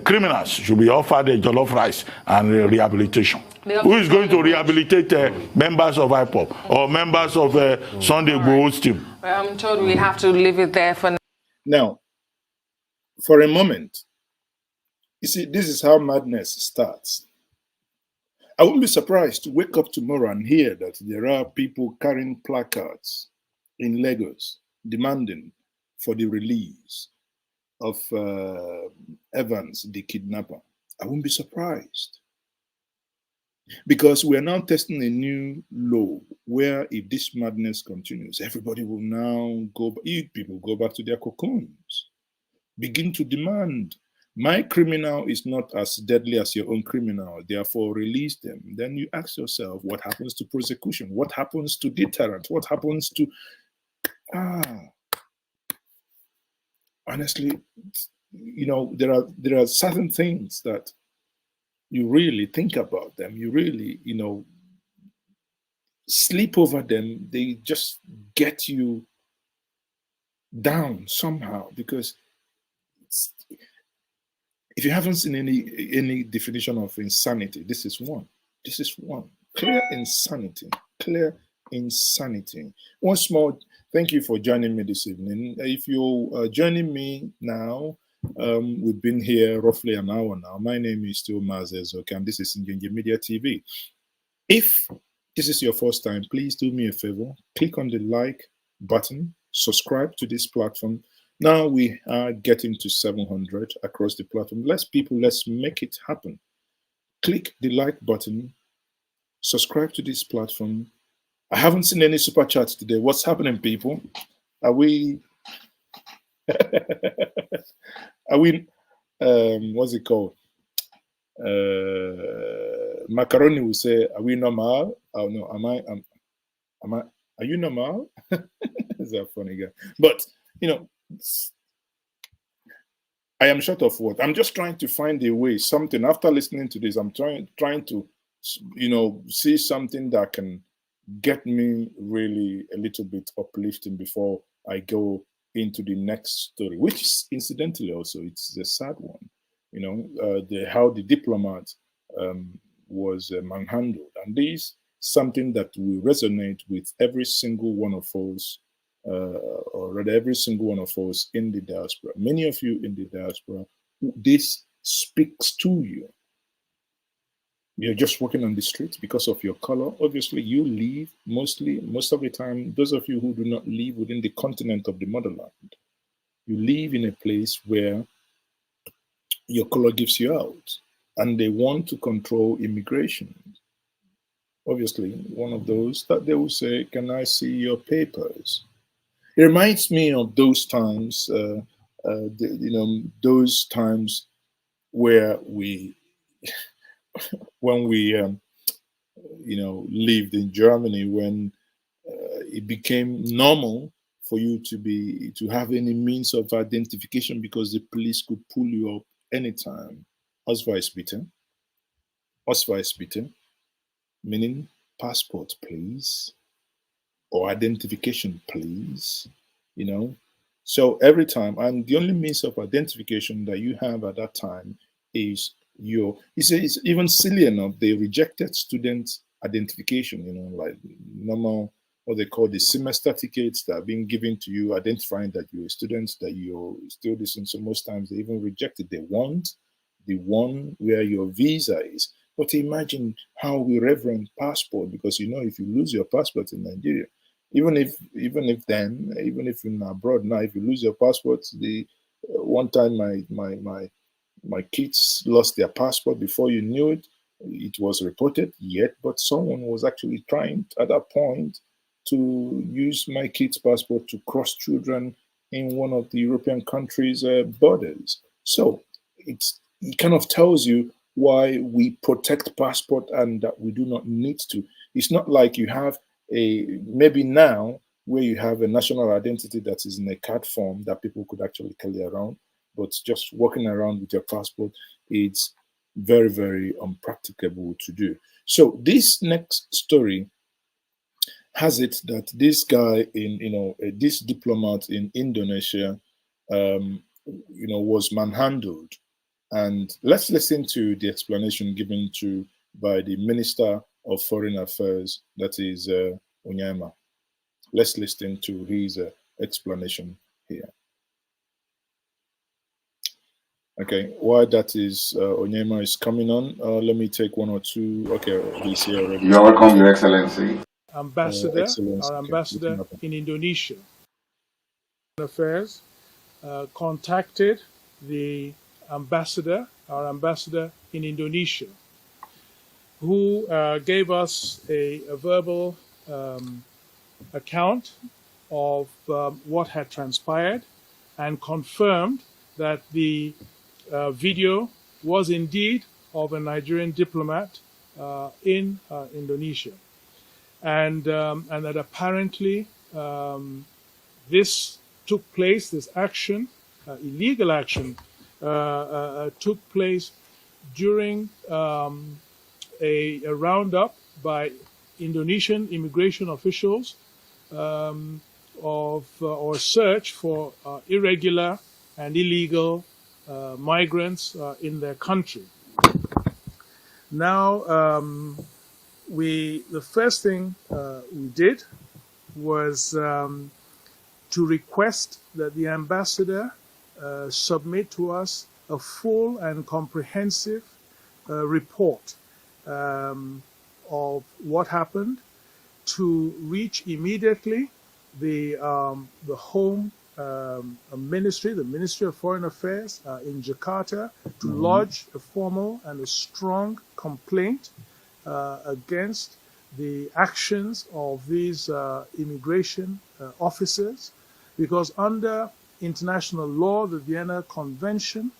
criminals should be offered a jollof rice and rehabilitation. Who is going to rehabilitate members of IPOP or members of Sunday Igboho's team? Well, I'm told we have to leave it there for now. Now, for a moment, you see, this is how madness starts. I wouldn't be surprised to wake up tomorrow and hear that there are people carrying placards in Lagos demanding for the release of Evans, the kidnapper. I wouldn't be surprised. Because we are now testing a new law where if this madness continues, everybody will now people go back to their cocoons, begin to demand. My criminal is not as deadly as your own criminal, therefore release them. Then you ask yourself, what happens to prosecution? What happens to deterrent? What happens to... Honestly, there are certain things that you really think about them. You really, sleep over them. They just get you down somehow because if you haven't seen any definition of insanity, this is one. This is one. Clear insanity. Clear insanity. Once more, thank you for joining me this evening. If you're joining me now, we've been here roughly an hour now. My name is still Mazezoke, and this is Njenje Media TV. If this is your first time, please do me a favor. Click on the like button. Subscribe to this platform. Now we are getting to 700 across the platform. Let's make it happen. Click the like button. Subscribe to this platform. I haven't seen any super chats today. What's happening, people? Are we Are we? What's it called? Macaroni will say, "Are we normal?" Oh no, am I? Are you normal? Is that funny guy? But you know, I am short of words. I'm just trying to find a way, something. After listening to this, I'm trying to, see something that can get me really a little bit uplifting before I go into the next story, which is incidentally also it's a sad one. How the diplomat was manhandled, and this something that will resonate with every single one of us, or rather every single one of us in the diaspora. Many of you in the diaspora, this speaks to you. You're just walking on the streets because of your color. Obviously, you live most of the time, those of you who do not live within the continent of the motherland, you live in a place where your color gives you out, and they want to control immigration. Obviously, one of those that they will say, "Can I see your papers?" It reminds me of those times, those times where when we lived in Germany, when it became normal for you to have any means of identification because the police could pull you up anytime. Ausweisbitte, meaning passport, please, or identification, please. So every time, and the only means of identification that you have at that time is it's even silly enough, they rejected student identification, like normal, what they call the semester tickets that are being given to you, identifying that you're a student, that you're still listening. So most times they even reject it. They want the one where your visa is. But imagine how we reverence passport, because if you lose your passport in Nigeria, even if you're abroad now, if you lose your passport, one time my kids lost their passport. Before you knew it, it was reported yet, but someone was actually trying at that point to use my kid's passport to cross children in one of the European countries' borders. So it kind of tells you why we protect passport and that we do not need to. It's not like you have maybe now where you have a national identity that is in a card form that people could actually carry around, but just walking around with your passport, it's very, very unpracticable to do. So this next story has it that this guy this diplomat in Indonesia, was manhandled. And let's listen to the explanation given by the Minister of Foreign Affairs, that is Onyema. Let's listen to his explanation here. Okay, while that is Onyema is coming on, let me take one or two. Okay, he's here already. You're welcome, Your Excellency. Our ambassador in Indonesia Affairs contacted our ambassador in Indonesia, who gave us a verbal account of what had transpired and confirmed that the video was indeed of a Nigerian diplomat in Indonesia, and that apparently this took place, this action, illegal action, took place during a roundup by Indonesian immigration officials or search for irregular and illegal migrants in their country. Now, the first thing we did was to request that the ambassador submit to us a full and comprehensive report of what happened, to reach immediately the home ministry, the Ministry of Foreign Affairs in Jakarta, to lodge a formal and a strong complaint against the actions of these immigration officers, because under international law, the Vienna Convention,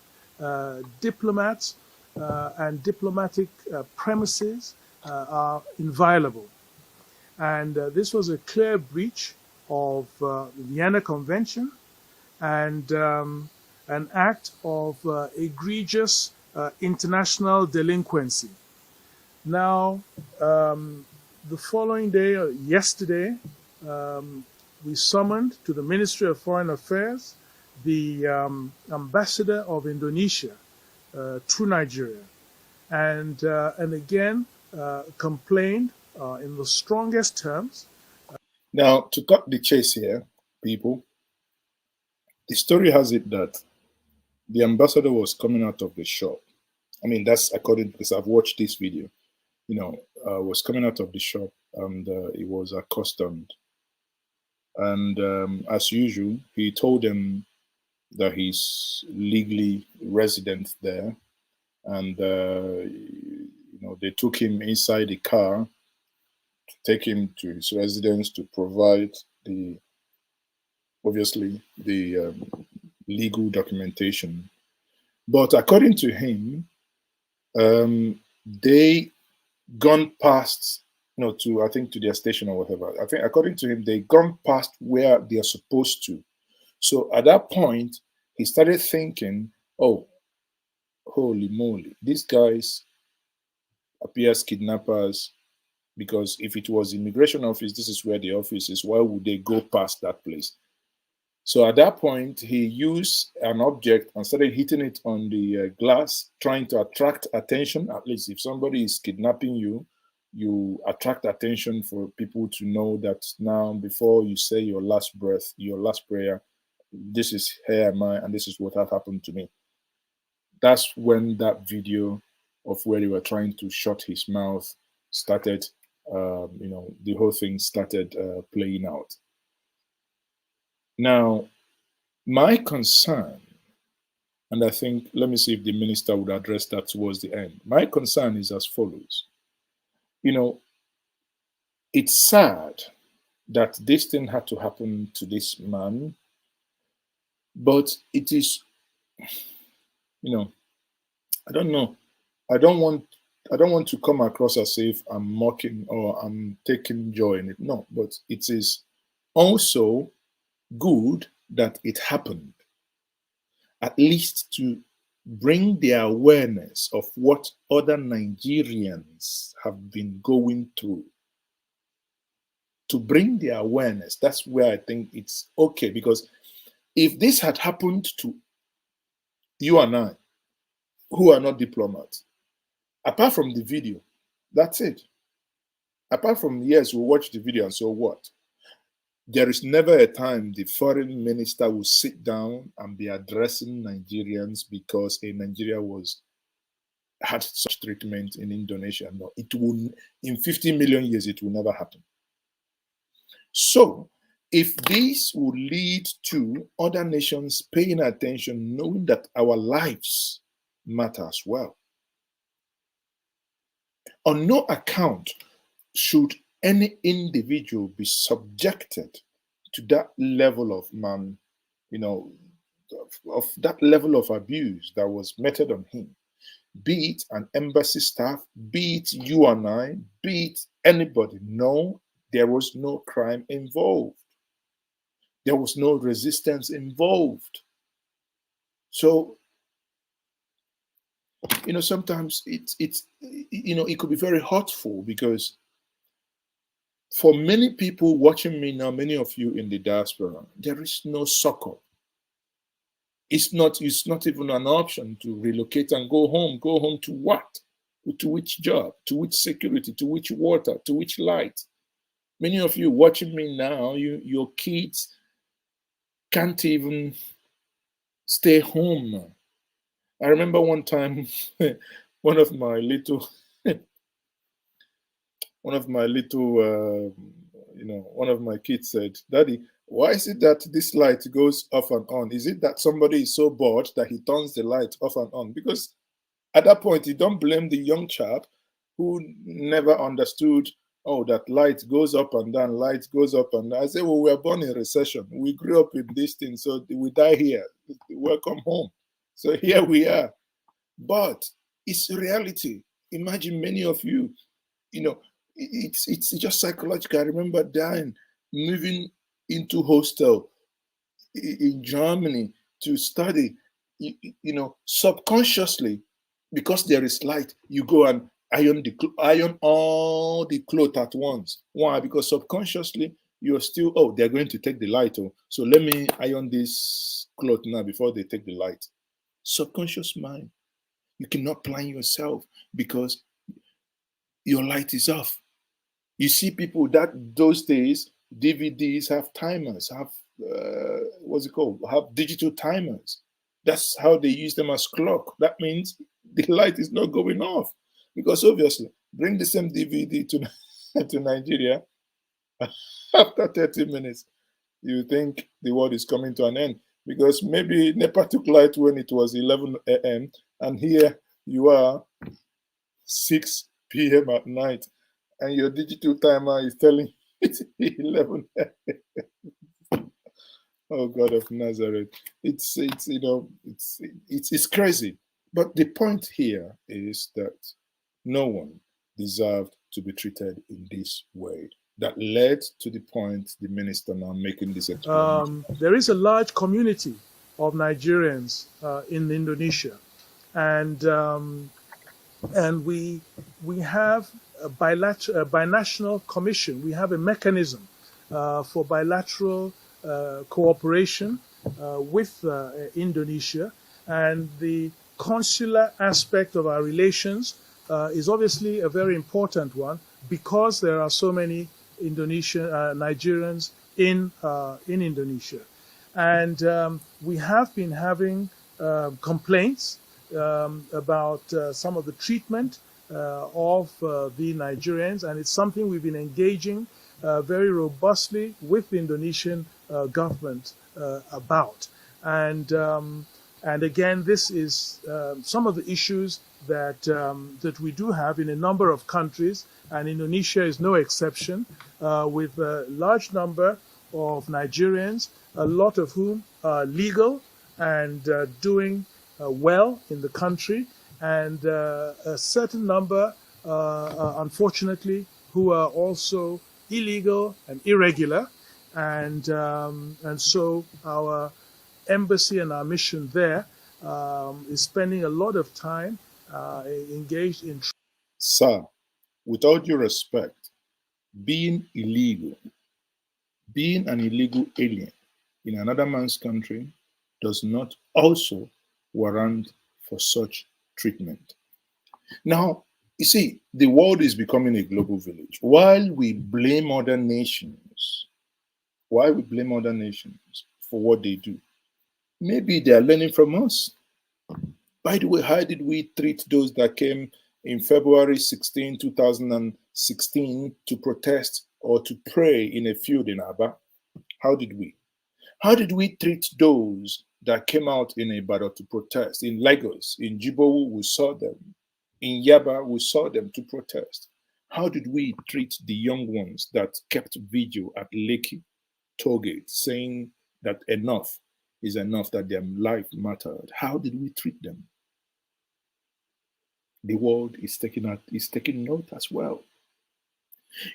diplomats, and diplomatic premises are inviolable. And this was a clear breach of the Vienna Convention and an act of egregious international delinquency. Now, the following day, or yesterday, we summoned to the Ministry of Foreign Affairs the ambassador of Indonesia to Nigeria, and again complained in the strongest terms. Now, to cut the chase here, people, the story has it that the ambassador was coming out of the shop. I mean, that's according, because I've watched this video, was coming out of the shop and he was accosted. And as usual, he told them that he's legally resident there. And, they took him inside the car to take him to his residence to provide obviously the legal documentation. But according to him, they gone past, I think to their station or whatever. I think according to him, they gone past where they are supposed to. So at that point, he started thinking, oh, holy moly, these guys appear as kidnappers, because if it was immigration office, this is where the office is. Why would they go past that place? So at that point, he used an object and started hitting it on the glass, trying to attract attention. At least if somebody is kidnapping you, you attract attention for people to know that now, before you say your last breath, your last prayer, this is here am I, and this is what had happened to me. That's when that video of where they were trying to shut his mouth started, the whole thing started playing out. Now, my concern, and I think, let me see if the minister would address that towards the end. My concern is as follows. It's sad that this thing had to happen to this man, but it is, I don't know. I don't want to come across as if I'm mocking or I'm taking joy in it. No, but it is also good that it happened, at least to bring the awareness of what other Nigerians have been going through. To bring the awareness, that's where I think it's okay, because if this had happened to you and I, who are not diplomats, apart from the video, that's it. Apart from, yes, we watch the video and so what? There is never a time the foreign minister will sit down and be addressing Nigerians because a Nigeria had such treatment in Indonesia. No, it will, in 50 million years, it will never happen. So, if this will lead to other nations paying attention, knowing that our lives matter as well, on no account should any individual be subjected to that level of of that level of abuse that was meted on him, be it an embassy staff, be it you and I, be it anybody. No, there was no crime involved. There was no resistance involved. So, sometimes it could be very hurtful, because for many people watching me now, many of you in the diaspora, there is no succor. It's not even an option to relocate and go home. Go home to what? To which job? To which security? To which water? To which light? Many of you watching me now, your kids can't even stay home. I remember one time, one of my little kids said, "Daddy, why is it that this light goes off and on? Is it that somebody is so bored that he turns the light off and on?" Because at that point, you don't blame the young chap who never understood oh, that light goes up and down, light goes up and down. I say, well, we were born in recession. We grew up in this thing, so we die here. Welcome home. So here we are. But it's reality. Imagine many of you, it's just psychological. I remember dying, moving into hostel in Germany to study, subconsciously, because there is light, you go and iron all the clothes at once. Why? Because subconsciously you're still, oh, they're going to take the light. Oh, so let me iron this cloth now before they take the light. Subconscious mind. You cannot plan yourself because your light is off. You see people that those days, DVDs have timers, have have digital timers. That's how they use them as clock. That means the light is not going off. Because obviously, bring the same DVD to Nigeria, after 30 minutes, you think the world is coming to an end. Because maybe NEPA took light when it was 11 a.m. and here you are 6 p.m. at night and your digital timer is telling it's 11 a.m. Oh God of Nazareth. It's crazy. But the point here is that no one deserved to be treated in this way. That led to the point the minister now making this explanation. There is a large community of Nigerians in Indonesia, and we have a binational commission. We have a mechanism for bilateral cooperation with Indonesia, and the consular aspect of our relations is obviously a very important one because there are so many Nigerians in Indonesia, and we have been having complaints about some of the treatment of the Nigerians, and it's something we've been engaging very robustly with the Indonesian government about. And again, this is some of the issues that we do have in a number of countries, and Indonesia is no exception, with a large number of Nigerians, a lot of whom are legal and doing well in the country, and a certain number, unfortunately, who are also illegal and irregular, and so our embassy and our mission there is spending a lot of time engaged in. Sir, with all due respect, being an illegal alien in another man's country does not also warrant for such treatment. Now, you see, the world is becoming a global village. While we blame other nations for what they do, maybe they are learning from us. By the way, how did we treat those that came in February 16, 2016 to protest or to pray in a field in Abba? How did we? How did we treat those that came out in Ibadan to protest? In Lagos, in Jibowu, we saw them. In Yaba, we saw them to protest. How did we treat the young ones that kept vigil at Lekki Tollgate, saying that enough is enough, that their life mattered? How did we treat them? The world is taking note as well.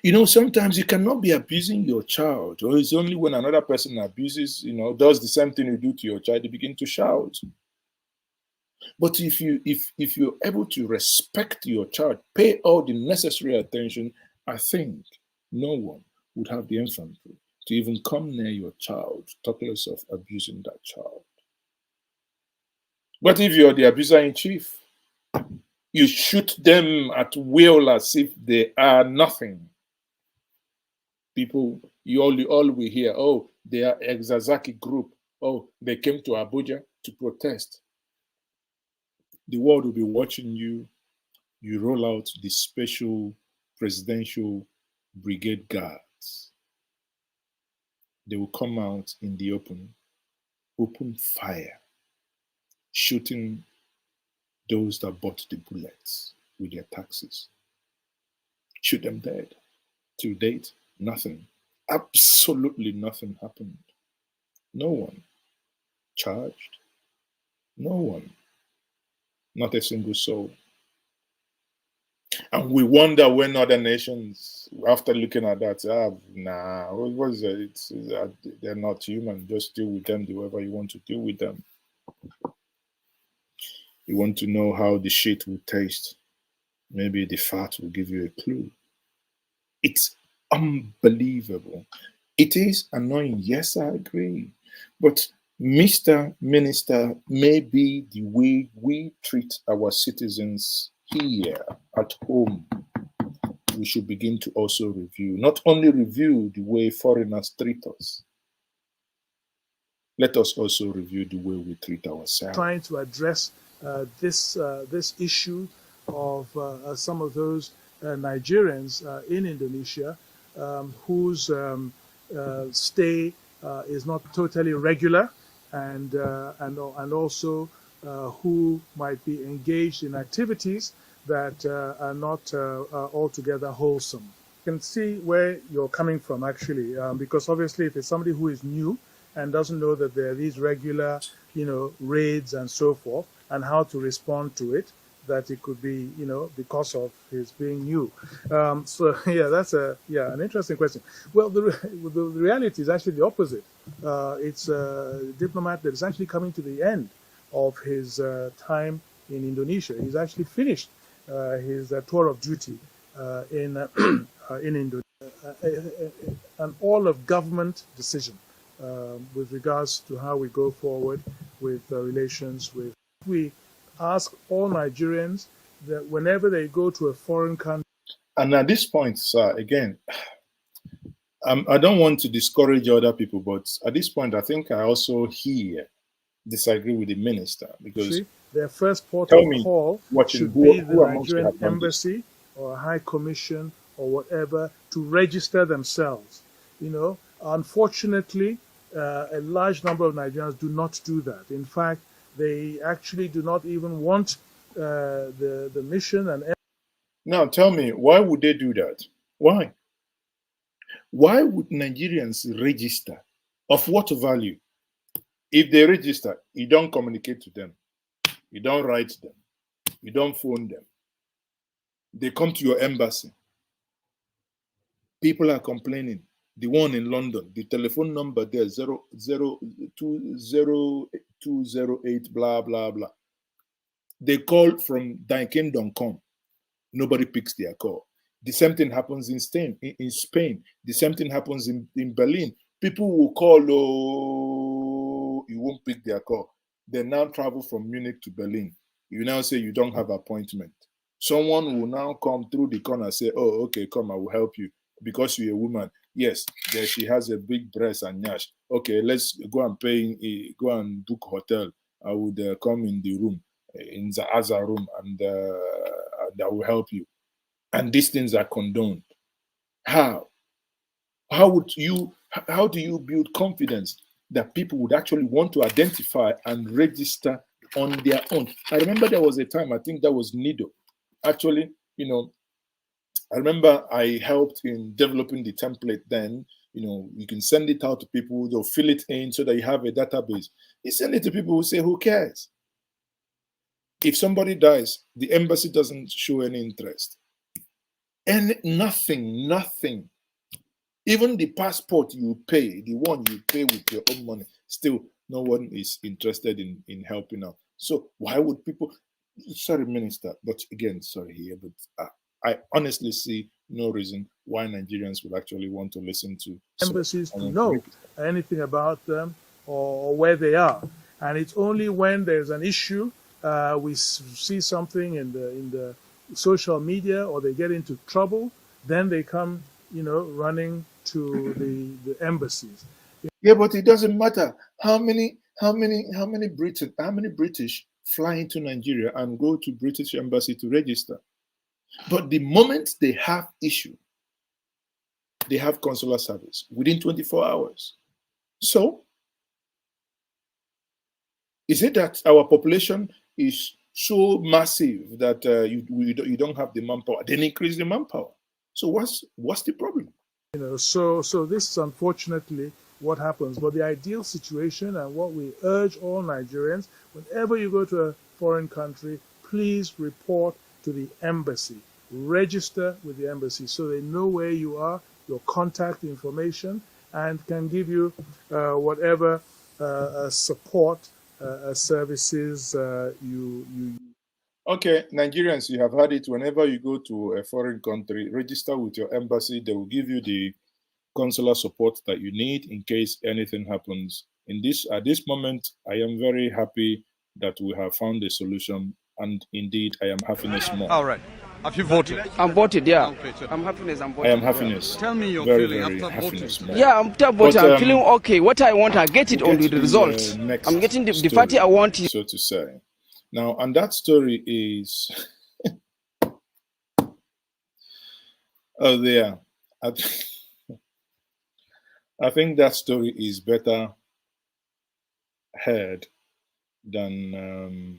You know, sometimes you cannot be abusing your child, or it's only when another person abuses, does the same thing you do to your child, you begin to shout. But if you're able to respect your child, pay all the necessary attention, I think no one would have the infantry to even come near your child, talk less of abusing that child. But if you're the abuser in chief, you shoot them at will as if they are nothing. People, all we hear, oh, they are Exazaki group. Oh, they came to Abuja to protest. The world will be watching you. You roll out the special presidential brigade guards. They will come out in the open fire, shooting those that bought the bullets with their taxes. Shoot them dead. To date, nothing. Absolutely nothing happened. No one charged. No one. Not a single soul. And we wonder when other nations, after looking at that, nah, what is it? They're not human. Just deal with them the way you want to deal with them. You want to know how the shit will taste. Maybe the fat will give you a clue. It's unbelievable. It is annoying. Yes, I agree. But Mr. Minister, maybe the way we treat our citizens here at home, we should begin to also review. Not only review the way foreigners treat us, let us also review the way we treat ourselves. Trying to address this issue of some of those Nigerians in Indonesia whose stay is not totally regular, and also who might be engaged in activities that are not altogether wholesome. You can see where you're coming from, actually, because obviously if it's somebody who is new and doesn't know that there are these regular, raids and so forth, and how to respond to it, that it could be, because of his being new. So yeah, that's an interesting question. Well, the reality is actually the opposite. It's a diplomat that is actually coming to the end of his time in Indonesia. He's actually finished his tour of duty in Indonesia, an all-of-government decision with regards to how we go forward with relations with. We ask all Nigerians that whenever they go to a foreign country. And at this point, sir, again, I don't want to discourage other people, but at this point, I think I also here disagree with the minister, because their first port of call should be the Nigerian embassy or a high commission or whatever to register themselves. Unfortunately, a large number of Nigerians do not do that. In fact, they actually do not even want the mission and. Now, tell me, why would they do that? Why? Why would Nigerians register? Of what value? If they register, you don't communicate to them. You don't write them. You don't phone them. They come to your embassy. People are complaining. The one in London, the telephone number there, 00208, blah, blah, blah. They call from Kingdom.com. Nobody picks their call. The same thing happens in Spain. The same thing happens in Berlin. People will call, you won't pick their call. They now travel from Munich to Berlin. You now say you don't have appointment. Someone will now come through the corner and say, oh, okay, come, I will help you. Because you're a woman. Yes, there she has a big breast and nyash. Okay, let's go and go and book hotel. I would come in the room, in the other room, and I will help you. And these things are condoned. How? How do you build confidence that people would actually want to identify and register on their own? I remember there was a time, I think that was Nido. Actually, I remember I helped in developing the template then. You can send it out to people, they'll fill it in so that you have a database. You send it to people who say, who cares? If somebody dies, the embassy doesn't show any interest. And nothing. Even the passport you pay, the one you pay with your own money, still no one is interested in helping out. So why would people, sorry, Minister, but again, sorry here, but I honestly see no reason why Nigerians would actually want to listen to embassies to know anything about them or where they are. And it's only when there's an issue, we see something in the social media or they get into trouble, then they come, running to the embassies. Yeah, but it doesn't matter how many British fly into Nigeria and go to British embassy to register. But the moment they have issue, they have consular service within 24 hours. So, is it that our population is so massive that you don't have the manpower? Then increase the manpower. So what's the problem? You know, so this is unfortunately what happens. But the ideal situation, and what we urge all Nigerians, whenever you go to a foreign country, please report to the embassy. Register with the embassy so they know where you are, your contact information, and can give you whatever support services you. Okay, Nigerians, you have heard it. Whenever you go to a foreign country, register with your embassy. They will give you the consular support that you need in case anything happens. At this moment, I am very happy that we have found a solution, and indeed, I am happiness more. All right. Have you voted? I'm voted, yeah. Okay, so I'm happiness. I'm I voted. am happiness. yeah. Tell me your very, feeling very after voting. more. Yeah, after voting, I'm feeling okay. What I want, I get it on the result. I'm getting the party I want. So to say. Now, and that story is... oh, there. I think that story is better heard than,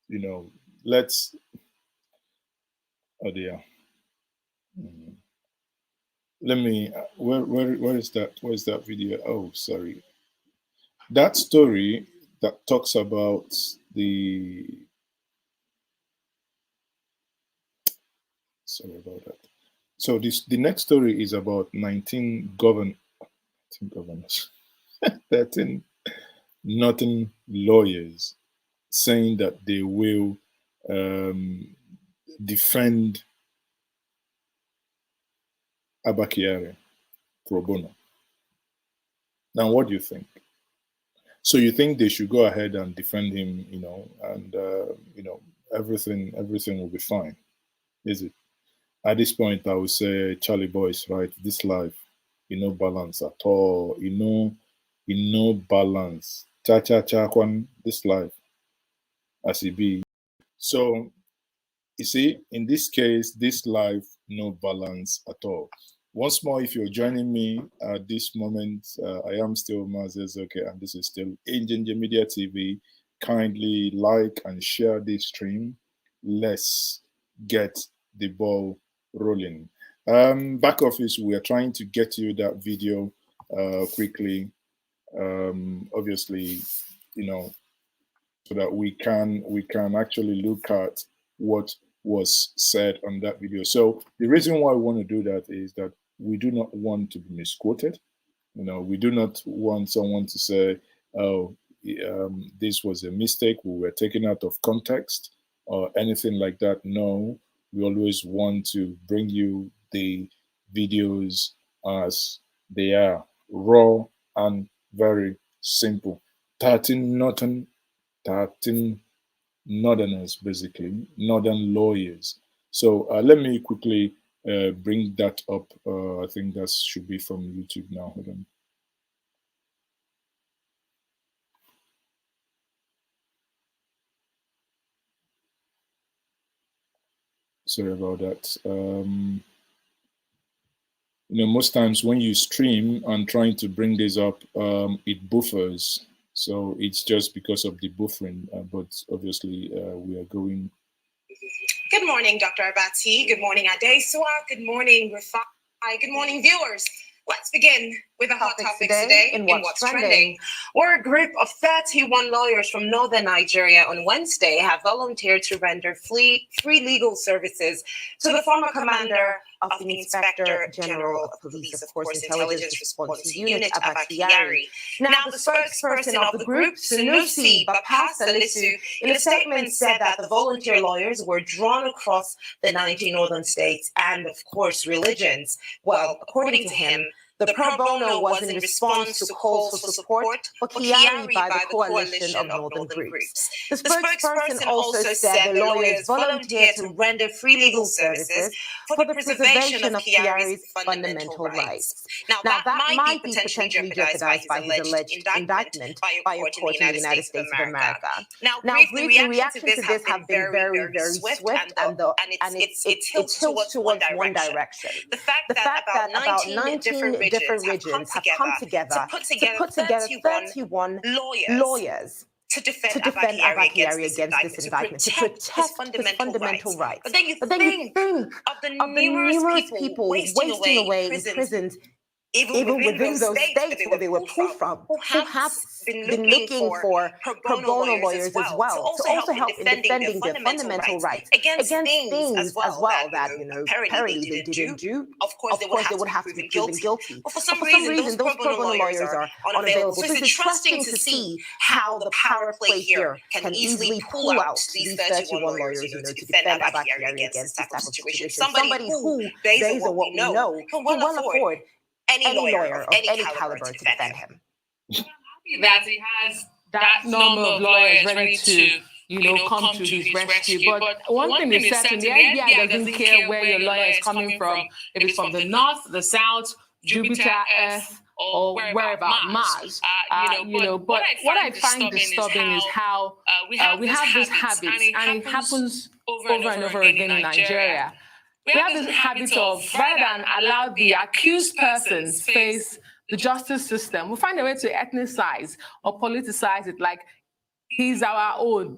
you know, let's... oh, dear. Let me... where is that? Where's that video? Oh, sorry. That story that talks about the... sorry about that. So the next story is about 13 northern lawyers saying that they will defend Abba Kyari pro bono. Now, what do you think? So you think they should go ahead and defend him, you know, and you know, everything will be fine, is it? At this point, I would say, Charlie boys, right? This life, you know, balance at all. You know, balance. Kwan, this life, as it be. So, you see, in this case, this life, no balance at all. Once more, if you're joining me at this moment, I am still Mazes, okay, and this is still Njenje Media TV. Kindly like and share this stream. Let's get the ball rolling. Back office, we are trying to get you that video quickly. Obviously, you know, so that we can actually look at what was said on that video. So the reason why we want to do that is that we do not want to be misquoted. You know, we do not want someone to say, oh, this was a mistake, we were taken out of context or anything like that. No, we always want to bring you the videos as they are, raw and very simple. 13 northerners, basically, northern lawyers. So let me quickly bring that up. I think that should be from YouTube now. Hold on. Sorry about that. You know, most times when you stream and trying to bring this up, it buffers. So it's just because of the buffering, but obviously we are going. Good morning, Dr. Abati. Good morning, Adesua. Good morning, Rafai. Good morning, viewers. Let's begin with the hot topics today in What's Trending, where a group of 31 lawyers from northern Nigeria on Wednesday have volunteered to render free legal services to the former commander of the Inspector General of Police, of course, Intelligence Response Unit, Abba Kyari. Now, the spokesperson of the group, Sunusi Bapasalisu, in a statement said that the volunteer lawyers were drawn across the 19 northern states and, of course, religions. Well, according to him, the pro bono was in response to calls for support for Kyari by the coalition of northern groups. The spokesperson also said the lawyers volunteered to render free legal services for the preservation of Kyari's fundamental rights. Now, that might be potentially jeopardized by his alleged indictment by a court in the United States of America. Now, the reaction to this have been very, very swift, and it tilts towards one direction. The fact that about 19 different regions have come together to put together 31 lawyers to defend Abba Kyari against this indictment, to protect his fundamental rights. But then you think of the numerous people wasting away in prisons, even within those states where they were pulled from, who have been looking for pro bono lawyers as well, to also help in defending their fundamental rights against things as well that, apparently they didn't do. Of course, they would have to be proven guilty. But for some reason, those pro bono lawyers are unavailable. So it's interesting to see how the power play here can easily pull out these 31 lawyers, to defend Abba Kyari against this type of situation. Somebody who, based on what we know, can well afford any lawyer of any caliber to defend him. That he has that number of lawyers ready to, come to his rescue. But one thing is certain, the FBI doesn't care where your lawyer is coming from, if it's from the north, the south, Jupiter, Earth, or wherever, Mars. But what I find disturbing is how we have these habits, and it happens over and over again in Nigeria. We have this habit of, rather than allow the accused persons face the justice system, we find a way to ethnicize or politicize it, like he's our own.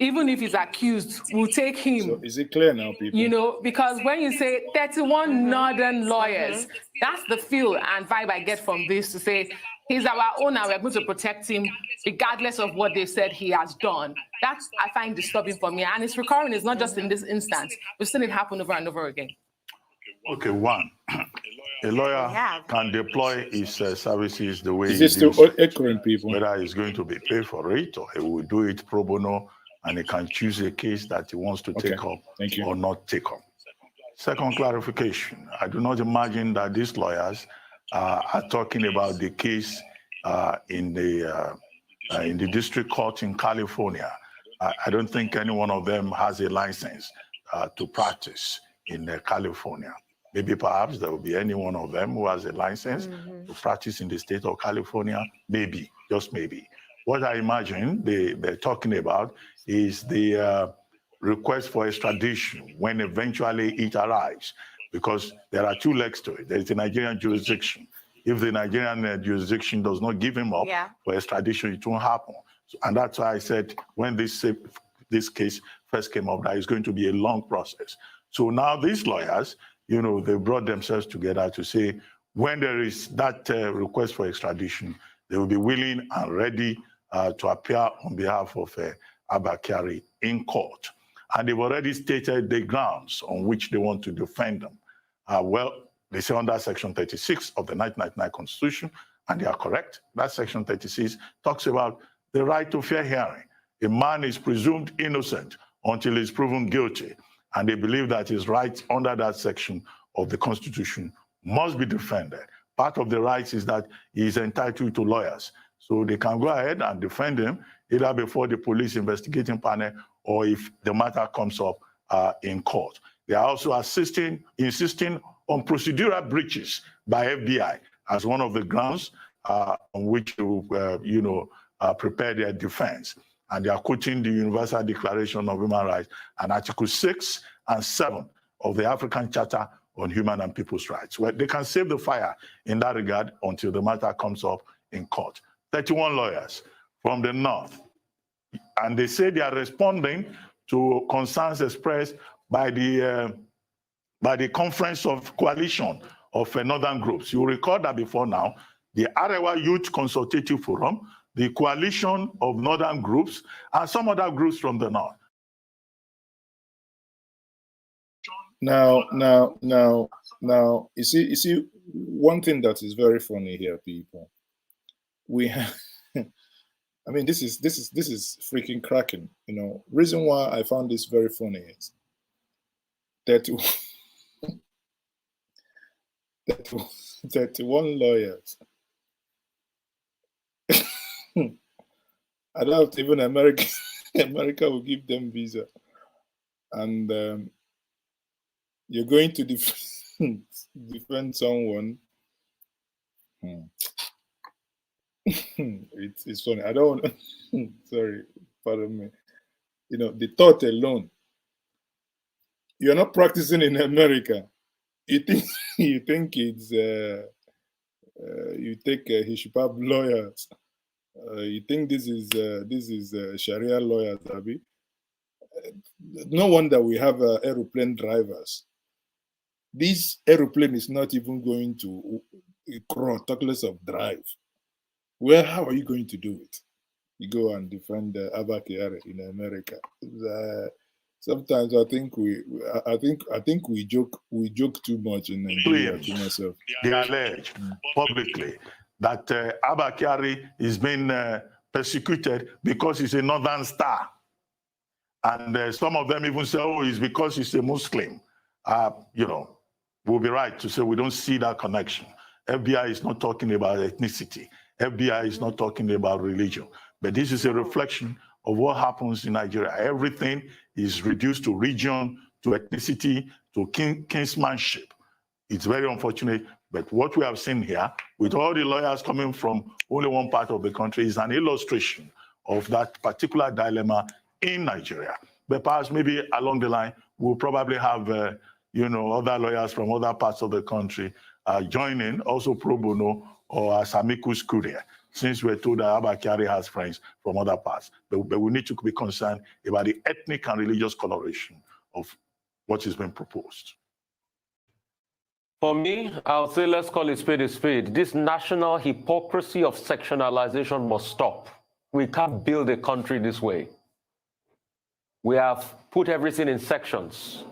Even if he's accused, we'll take him. So is it clear now, people? Because when you say 31 northern lawyers, that's the feel and vibe I get from this, to say he's our own and we're going to protect him regardless of what they said he has done. That's, I find, disturbing for me. And it's recurring. It's not just in this instance. We've seen it happen over and over again. Okay, one. A lawyer can deploy his services the way he still echoing, people? Whether he's going to be paid for it or he will do it pro bono, and he can choose a case that he wants to take up or not take up. Second clarification, I do not imagine that these lawyers are talking about the case in the district court in California. I don't think any one of them has a license to practice in California. Maybe perhaps there will be any one of them who has a license to practice in the state of California. Maybe, just maybe. What I imagine they're talking about is the request for extradition when eventually it arrives, because there are two legs to it. There's the Nigerian jurisdiction. If the Nigerian jurisdiction does not give him up for extradition, it won't happen. And that's why I said when this case first came up, that it's going to be a long process. So now these lawyers, they brought themselves together to say when there is that request for extradition, they will be willing and ready to appear on behalf of Abba Kyari in court. And they've already stated the grounds on which they want to defend them. They say under Section 36 of the 1999 Constitution, and they are correct. That Section 36 talks about the right to fair hearing. A man is presumed innocent until he's proven guilty. And they believe that his rights under that section of the Constitution must be defended. Part of the rights is that he is entitled to lawyers. So they can go ahead and defend him either before the police investigating panel or if the matter comes up in court. They are also insisting on procedural breaches by FBI as one of the grounds on which to prepare their defense. And they are quoting the Universal Declaration of Human Rights and Article 6 and 7 of the African Charter on Human and People's Rights, where they can save the fire in that regard until the matter comes up in court. 31 lawyers from the north. And they say they are responding to concerns expressed by the Conference of Coalition of Northern Groups. You recall that before now, the Arewa Youth Consultative Forum, the Coalition of Northern Groups, and some other groups from the north. Now, you see, one thing that is very funny here, people. We have, I mean, this is freaking cracking. Reason why I found this very funny is that 31 lawyers. I doubt even America will give them visa, and you're going to defend someone. It's funny. I don't want to, sorry, pardon me. The thought alone. You're not practicing in America. You think it's you take hishpab lawyers You think this is Sharia lawyers, Abi? No wonder we have aeroplane drivers. This aeroplane is not even going to crawl, talk less of drive. Well, how are you going to do it? You go and defend Abba Kyari in America. Sometimes I think we joke too much in Nigeria. To myself, they allege publicly that Abba Kyari is being persecuted because he's a northern star, and some of them even say, "Oh, it's because he's a Muslim." We'll be right to say we don't see that connection. FBI is not talking about ethnicity. FBI is not talking about religion. But this is a reflection of what happens in Nigeria. Everything is reduced to region, to ethnicity, to kinsmanship. It's very unfortunate. But what we have seen here, with all the lawyers coming from only one part of the country, is an illustration of that particular dilemma in Nigeria. But perhaps maybe along the line, we'll probably have other lawyers from other parts of the country join in, also pro bono or as amicus curiae, since we're told that Abba Kyari has friends from other parts. But we need to be concerned about the ethnic and religious coloration of what is being proposed. For me, I'll say let's call it spade a spade. This national hypocrisy of sectionalization must stop. We can't build a country this way. We have put everything in sections.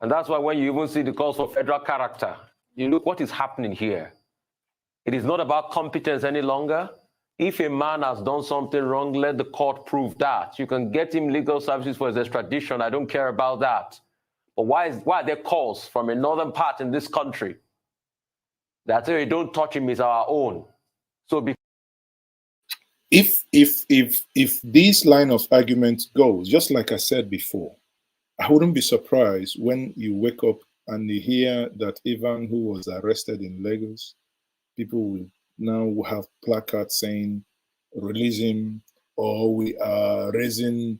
And that's why when you even see the calls for federal character, you look what is happening here. It is not about competence any longer. If a man has done something wrong, let the court prove that. You can get him legal services for his extradition. I don't care about that. But why are there calls from a northern part in this country that say, don't touch him, he's our own? So if this line of argument goes, just like I said before, I wouldn't be surprised when you wake up and you hear that Ivan, who was arrested in Lagos, people will now have placards saying, release him, or we are raising,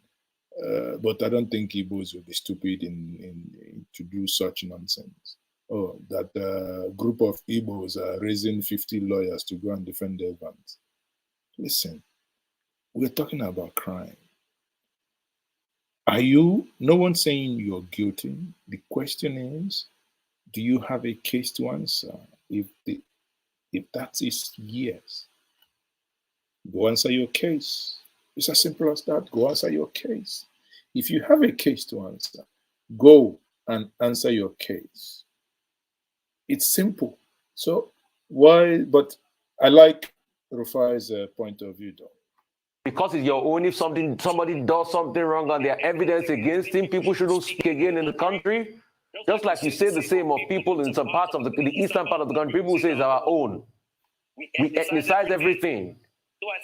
but I don't think Igbos will be stupid to do such nonsense. Oh, that the group of Igbos are raising 50 lawyers to go and defend their Evans. Listen, we're talking about crime. No one's saying you're guilty. The question is, do you have a case to answer? If that is yes, go answer your case. It's as simple as that. Go answer your case. If you have a case to answer, go and answer your case. It's simple. So why? But I like Rufai's point of view, though. Because it's your own, if somebody does something wrong and there's evidence against him, people shouldn't speak again in the country. Just like you say the same of people in some parts of the eastern part of the country, people say it's our own. We ethnicize everything.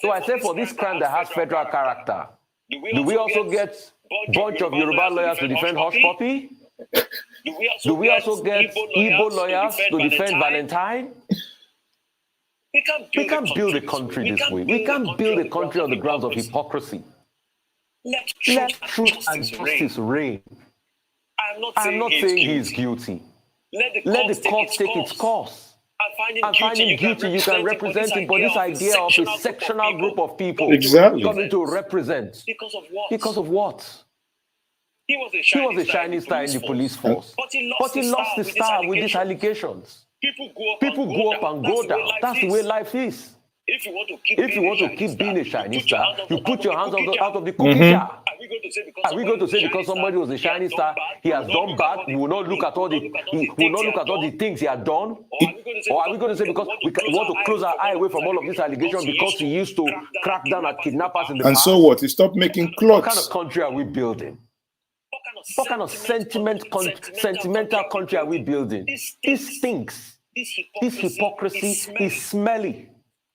So I say for this crime that has federal character, do we also get a bunch of Yoruba lawyers to defend Hush Puppy? Do we also get Igbo lawyers to defend Valentine? We can't build a country this way. We can't build a country on the grounds of hypocrisy. Let truth and justice reign. I'm not saying he is guilty. Let the court take its course. And find him guilty, you can represent him. But this idea of a sectional group of people coming to represent. Because of what? He was a shining star in the police force. But he lost the star with these allegations. People go up and go down. That's the way life is. If you want to keep being a shining star, you put your hands out of the cookie jar. Are we going to say because somebody was a shining star, he has done bad? We will not look at all the things he had done. Or are we going to say because we want to close our eye away from all of these allegations because he used to crack down at kidnappers in the past? And so what? He stopped making clothes. What kind of country are we building? What kind of sentimental country are we building? This stinks. This hypocrisy is smelly.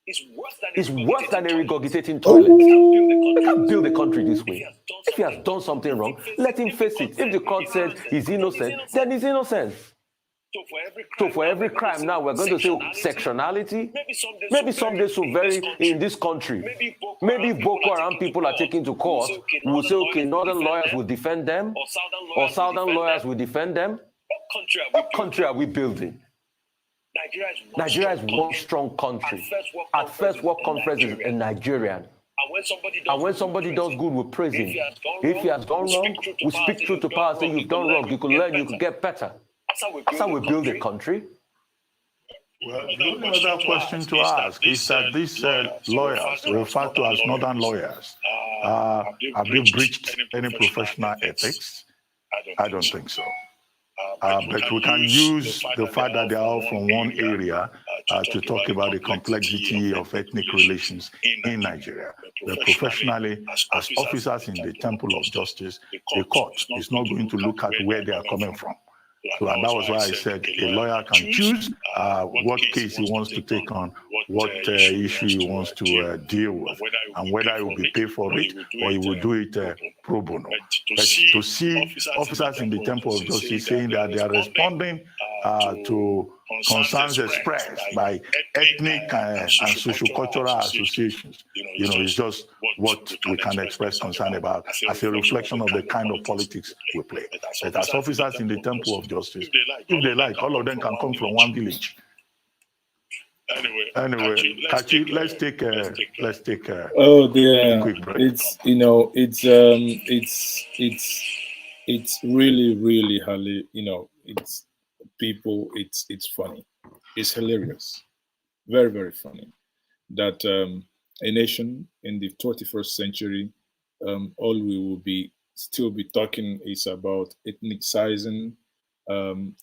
It's worse than a regurgitating toilet. We can't build a country this way. If he has done something wrong, let him face it. If the court says he's innocent, then he's innocent. So for every crime now, we're going to say sectionality. Maybe someday so very in this country, maybe Boko Haram people are taken to court. We'll say, okay, northern lawyers will defend them, or southern lawyers will defend them. What country are we building? Nigeria is one strong country. At first world conferences in Nigerian. And when somebody does good, we praise him. If he has done wrong, we speak truth to power, say you've done wrong, you could learn, you could get better. That's how we build a country. Well, the only other question to ask is that these lawyers, referred to as northern lawyers, have they breached any professional ethics? I don't think so. But we can use the fact that they are all from one area to talk about the complexity of ethnic relations in Nigeria. But professionally, as officers in the Temple of Justice, the court is not going to look at where they are coming from. So, and that was why I said a lawyer can choose what case he wants to take on, what issue he wants to deal with, and whether he will be paid for it or he will do it pro bono. But to see officers in the Temple of Justice saying that they are responding to concerns expressed by ethnic and socio-cultural associations, it's just what we can express concern about as a reflection of the kind of politics we play. But as officers in the Temple of Justice, if they like, all of them can come from one village. Anyway, Kachi, let's take a quick break. It's really highly, it's people, it's funny. It's hilarious. Very, very funny that a nation in the 21st century, all we will still be talking is about ethnicizing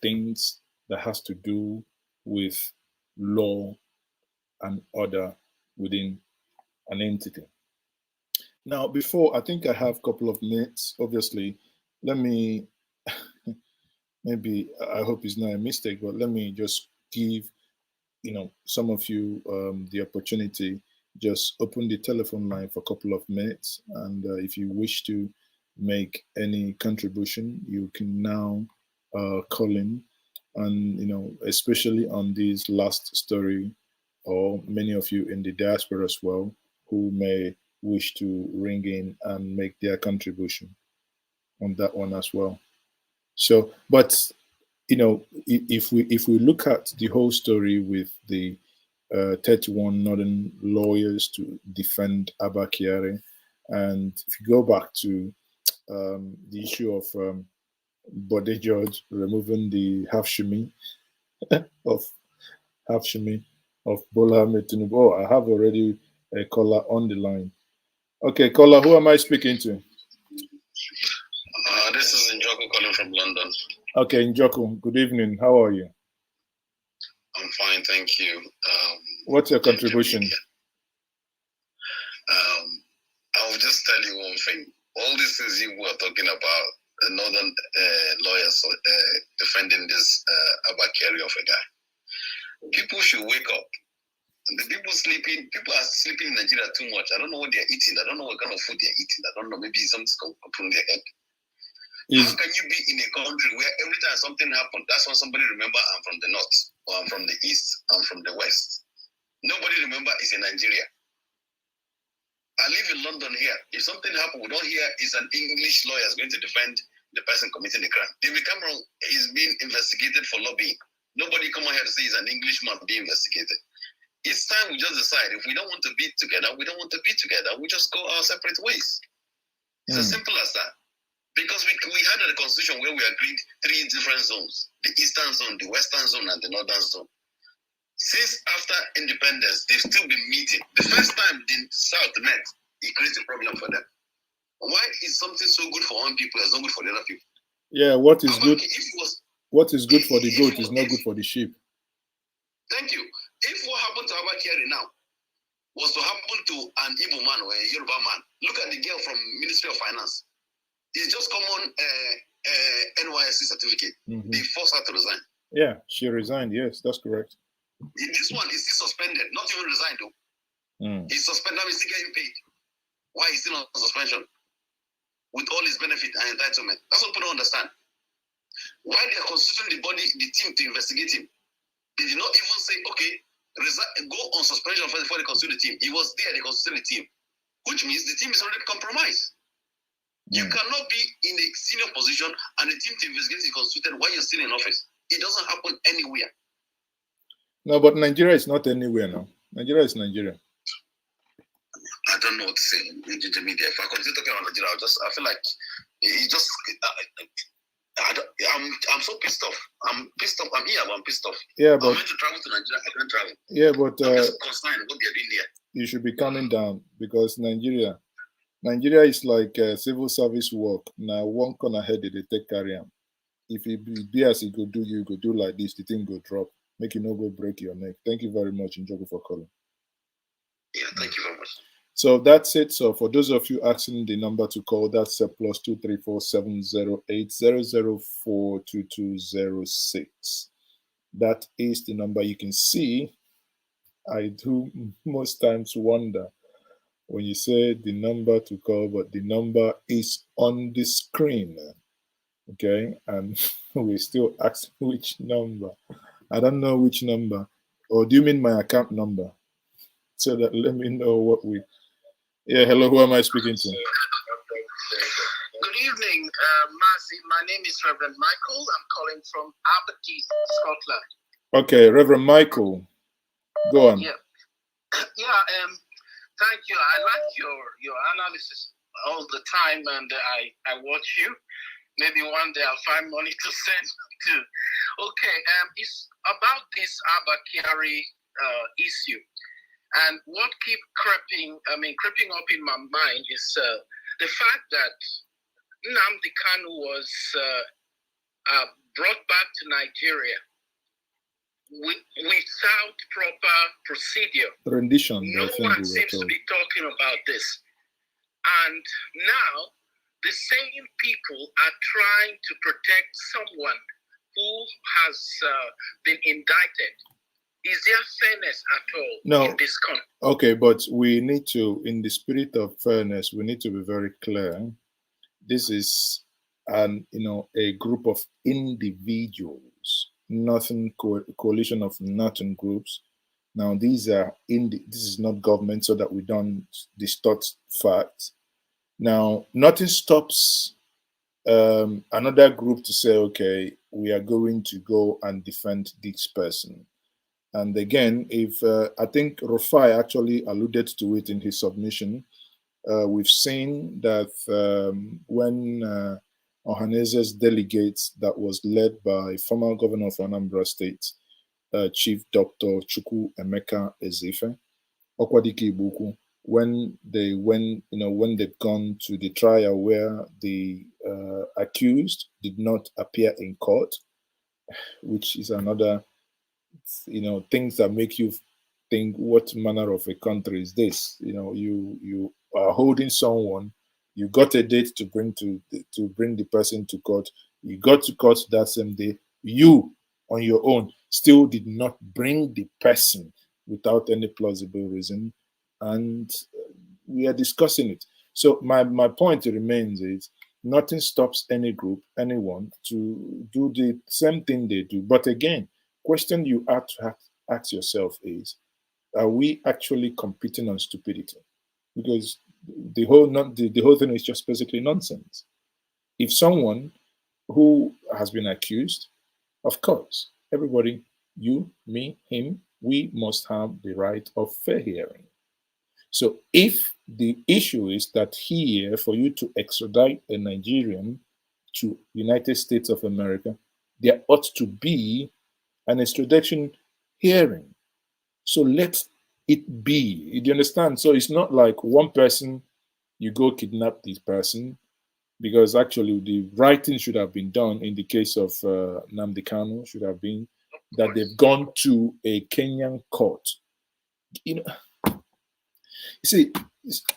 things that has to do with law and order within an entity. Now, before, I think I have a couple of minutes, obviously, let me, maybe, I hope it's not a mistake, but let me just give, some of you the opportunity, just open the telephone line for a couple of minutes. And if you wish to make any contribution, you can now call in. And, especially on this last story, or many of you in the diaspora as well, who may wish to ring in and make their contribution on that one as well. So, but, if we look at the whole story with the 31 northern lawyers to defend Abba Kyari, and if you go back to the issue of Bode George removing the half-shimi of Bola Tinubu. Oh, I have already a caller on the line. Okay, caller, who am I speaking to? This is Njoku calling from London. Okay, Njoku, good evening. How are you? I'm fine, thank you. What's your contribution? I will just tell you one thing. All these things you were talking about, the northern lawyers defending this Abba Kyari of a guy. People should wake up. The people are sleeping in Nigeria too much. I don't know what they're eating. I don't know what kind of food they're eating. I don't know. Maybe something's going to put in their head. How can you be in a country where every time something happens, that's when somebody remember I'm from the north, or I'm from the east, I'm from the west. Nobody remember is in Nigeria. I live in London here. If something happens, we don't hear is an English lawyer is going to defend the person committing the crime. David Cameron is being investigated for lobbying. Nobody come on here to say he's an Englishman being investigated. It's time we just decide if we don't want to be together, we don't want to be together. We just go our separate ways. It's as simple as that. Because we had a constitution where we agreed 3 different zones: the eastern zone, the western zone, and the northern zone. Since after independence, they've still been meeting. The first time the South met, it created a problem for them. Why is something so good for one people is not good for the other people? Yeah, what is good for the goat is not good for the sheep. Thank you. If what happened to Abba Kyari now was to happen to an Igbo man or a Yoruba man, look at the girl from Ministry of Finance. It's just common NYSC certificate. Mm-hmm. They forced her to resign. Yeah, she resigned. Yes, that's correct. This one is still suspended, not even resigned though. He's suspended, now he's still getting paid. Why is he still on suspension? With all his benefit and entitlement. That's what people don't understand. Why they are constituting the team to investigate him. They did not even say, okay, go on suspension before they constitute the team. He was there, they constituted the team. Which means the team is already compromised. You cannot be in a senior position and the team to investigate is constituted while you're still in office. It doesn't happen anywhere. No, but Nigeria is not anywhere now. Nigeria is Nigeria. I don't know what to say in Njenje media. If I continue talking about Nigeria, I feel like it just. I'm so pissed off. I'm pissed off. I'm here, but I'm pissed off. Yeah, but I'm meant to travel to Nigeria. I can't travel. Yeah, but I'm just concerned what they're doing there. You should be calming down because Nigeria is like civil service work. Now one corner head they take carry on. If it be as it go do, you go do like this, the thing go drop. Make you no go break your neck. Thank you very much, Njogo, for calling. Yeah, thank you very much. So that's it. So for those of you asking the number to call, that's +2347080042206. That is the number. You can see. I do most times wonder when you say the number to call, but the number is on the screen. Okay, and we still ask which number. I don't know which number. Or do you mean my account number? So that let me know what we. Yeah, hello. Who am I speaking to? Good evening, Marcy. My name is Reverend Michael. I'm calling from Abba Kyari, Scotland. Okay, Reverend Michael. Go on. Yeah. Thank you. I like your analysis all the time, and I watch you. Maybe one day I'll find money to send to. Okay. It's about this Abba Kyari issue, and what creeping up in my mind is the fact that Nnamdi Kanu was brought back to Nigeria without proper procedure. Rendition. No one seems to be talking about this. And now the same people are trying to protect someone who has been indicted. Is there fairness at all in this country? Okay, but we need to, in the spirit of fairness, we need to be very clear. This is a group of individuals. Nothing coalition of nothing groups. Now this is not government, so that we don't distort facts. Now nothing stops another group to say, okay, we are going to go and defend this person. And again, if I think Rufai actually alluded to it in his submission, we've seen that when Ohanese's delegates that was led by former governor of Anambra State, Chief Dr. Chukwu Emeka Ezefe, Okwadike Ibuku, when they've gone to the trial where the accused did not appear in court, which is another, things that make you think, what manner of a country is this? You are holding someone. You got a date to bring the person to court. You got to court that same day. You, on your own, still did not bring the person without any plausible reason, and we are discussing it. So my point remains is nothing stops any group, anyone, to do the same thing they do. But again, question you have to ask yourself is, are we actually competing on stupidity? Because the whole thing is just basically nonsense. If someone who has been accused, of course, everybody, you, me, him, we must have the right of fair hearing. So if the issue is that here, for you to extradite a Nigerian to United States of America, there ought to be an extradition hearing. So let it be. Do you understand? So it's not like one person, you go kidnap this person, because actually the right thing should have been done in the case of Nnamdi Kanu should have been that they've gone to a Kenyan court. You see,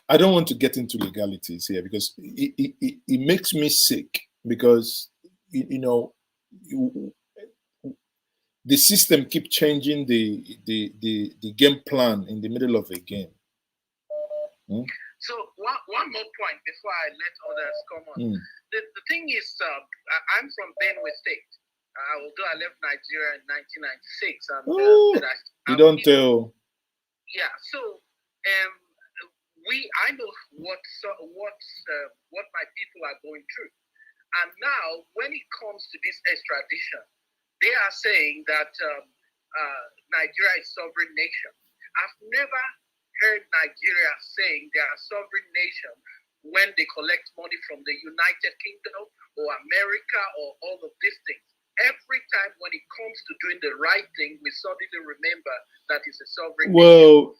I don't want to get into legalities here because it makes me sick, because the system keeps changing the game plan in the middle of a game. So one more point before I let others come on. The thing is, I'm from Benue State. Although I left Nigeria in 1996, and you don't tell. Yeah, so I know what my people are going through, and now when it comes to this extradition, they are saying that Nigeria is sovereign nation. I've never heard Nigeria saying they are a sovereign nation when they collect money from the United Kingdom or America or all of these things. Every time when it comes to doing the right thing, we suddenly remember that it's a sovereign nation. Well,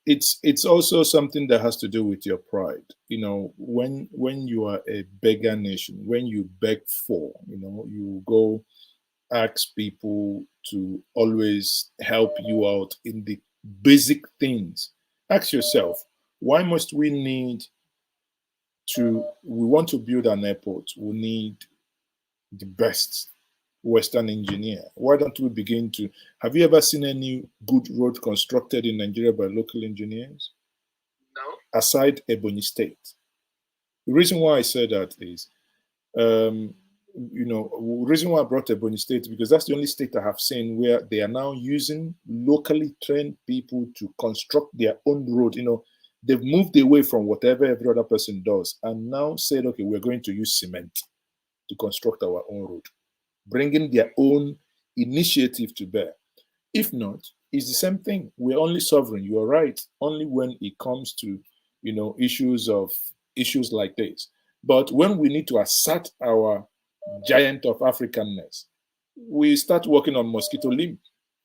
it's also something that has to do with your pride. You know, when you are a beggar nation, when you beg for, you go ask people to always help you out in the basic things. Ask yourself, why must we want to build an airport, we need the best Western engineer. Why don't we begin to, have you ever seen any good road constructed in Nigeria by local engineers? No. Aside Ebonyi State. The reason why I say that is, the reason why I brought Ebonyi State, because that's the only state I have seen where they are now using locally trained people to construct their own road. They've moved away from whatever every other person does and now said, okay, we're going to use cement to construct our own road, bringing their own initiative to bear. If not, it's the same thing. We're only sovereign. You are right. Only when it comes to, issues like this. But when we need to assert our giant of Africanness, we start working on mosquito limb.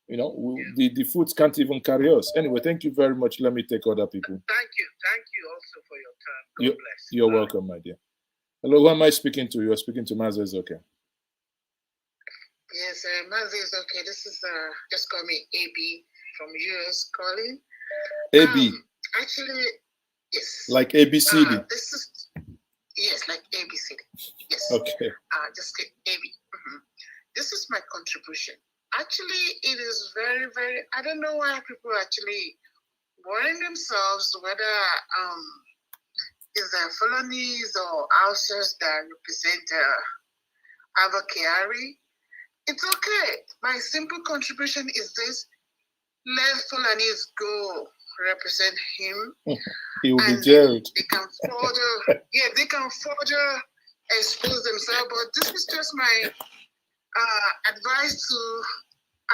The foods can't even carry us. Anyway, thank you very much. Let me take other people. Thank you also for your time. God bless. You're welcome, my dear. Hello, who am I speaking to? You're speaking to Mazes, okay? Yes, Mazes is okay. This is just call me AB from US calling. AB. Actually, yes. Like ABCD. This is like ABCD. Yes. Okay. Just AB. This is my contribution. Actually, it is very, very. I don't know why people actually worrying themselves whether is there Fulanis or Hausas that represent Abba Kyari. It's okay. My simple contribution is this: let Fulanis go represent him. He will be jailed. They can further, they can further expose themselves. But this is just my advice to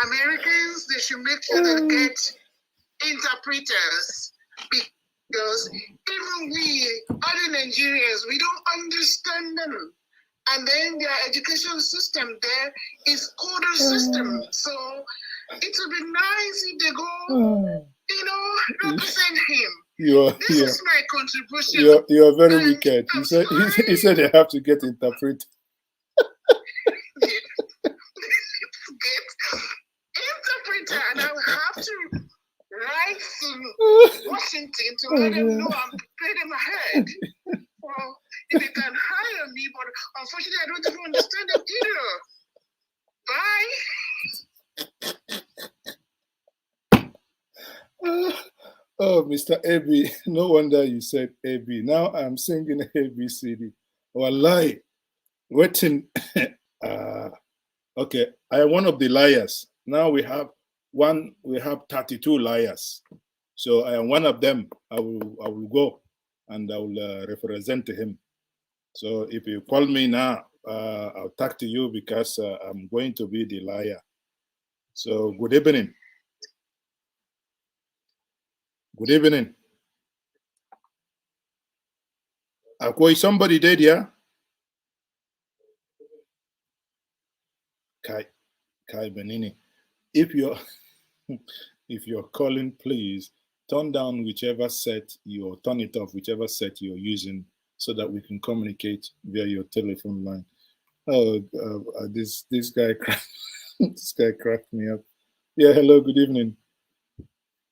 Americans. They should make sure they get interpreters, because even we, other Nigerians, we don't understand them. And then their education system there is coder system. So it would be nice if they go, represent him. This is my contribution. You are very wicked. He said they have to get interpreted. Get interpreter, and I will have to write to Washington to let them know I'm pay them ahead. Well, if they can hire me, but unfortunately I don't even understand them Bye. either. Oh, Mr. AB, no wonder you said AB. Now I'm singing ABCD. Wallahi, waiting. Okay, I am one of the liars. Now we have 32 liars. So I am one of them. I will go and I will represent him. So if you call me now, I'll talk to you because I'm going to be the liar. So good evening. Good evening. Is somebody dead here? Kai Benini. If you're calling, please turn down whichever set turn it off, whichever set you're using, so that we can communicate via your telephone line. Oh, this guy this guy cracked me up. Yeah, hello, good evening.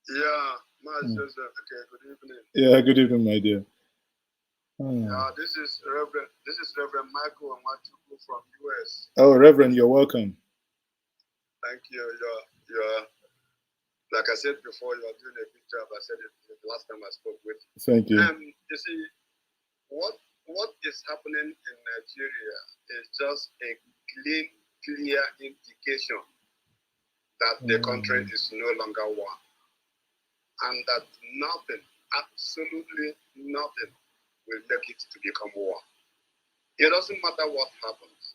Yeah, okay, good evening. Yeah, good evening, my dear. This is Reverend Michael Amatuku from US. Oh, Reverend, you're welcome. Thank you. You're like I said before, you're doing a good job. I said it the last time I spoke with you. Thank you. You see, what is happening in Nigeria is just a clear indication that the country is no longer one, and that nothing, absolutely nothing, will make it to become war. It doesn't matter what happens.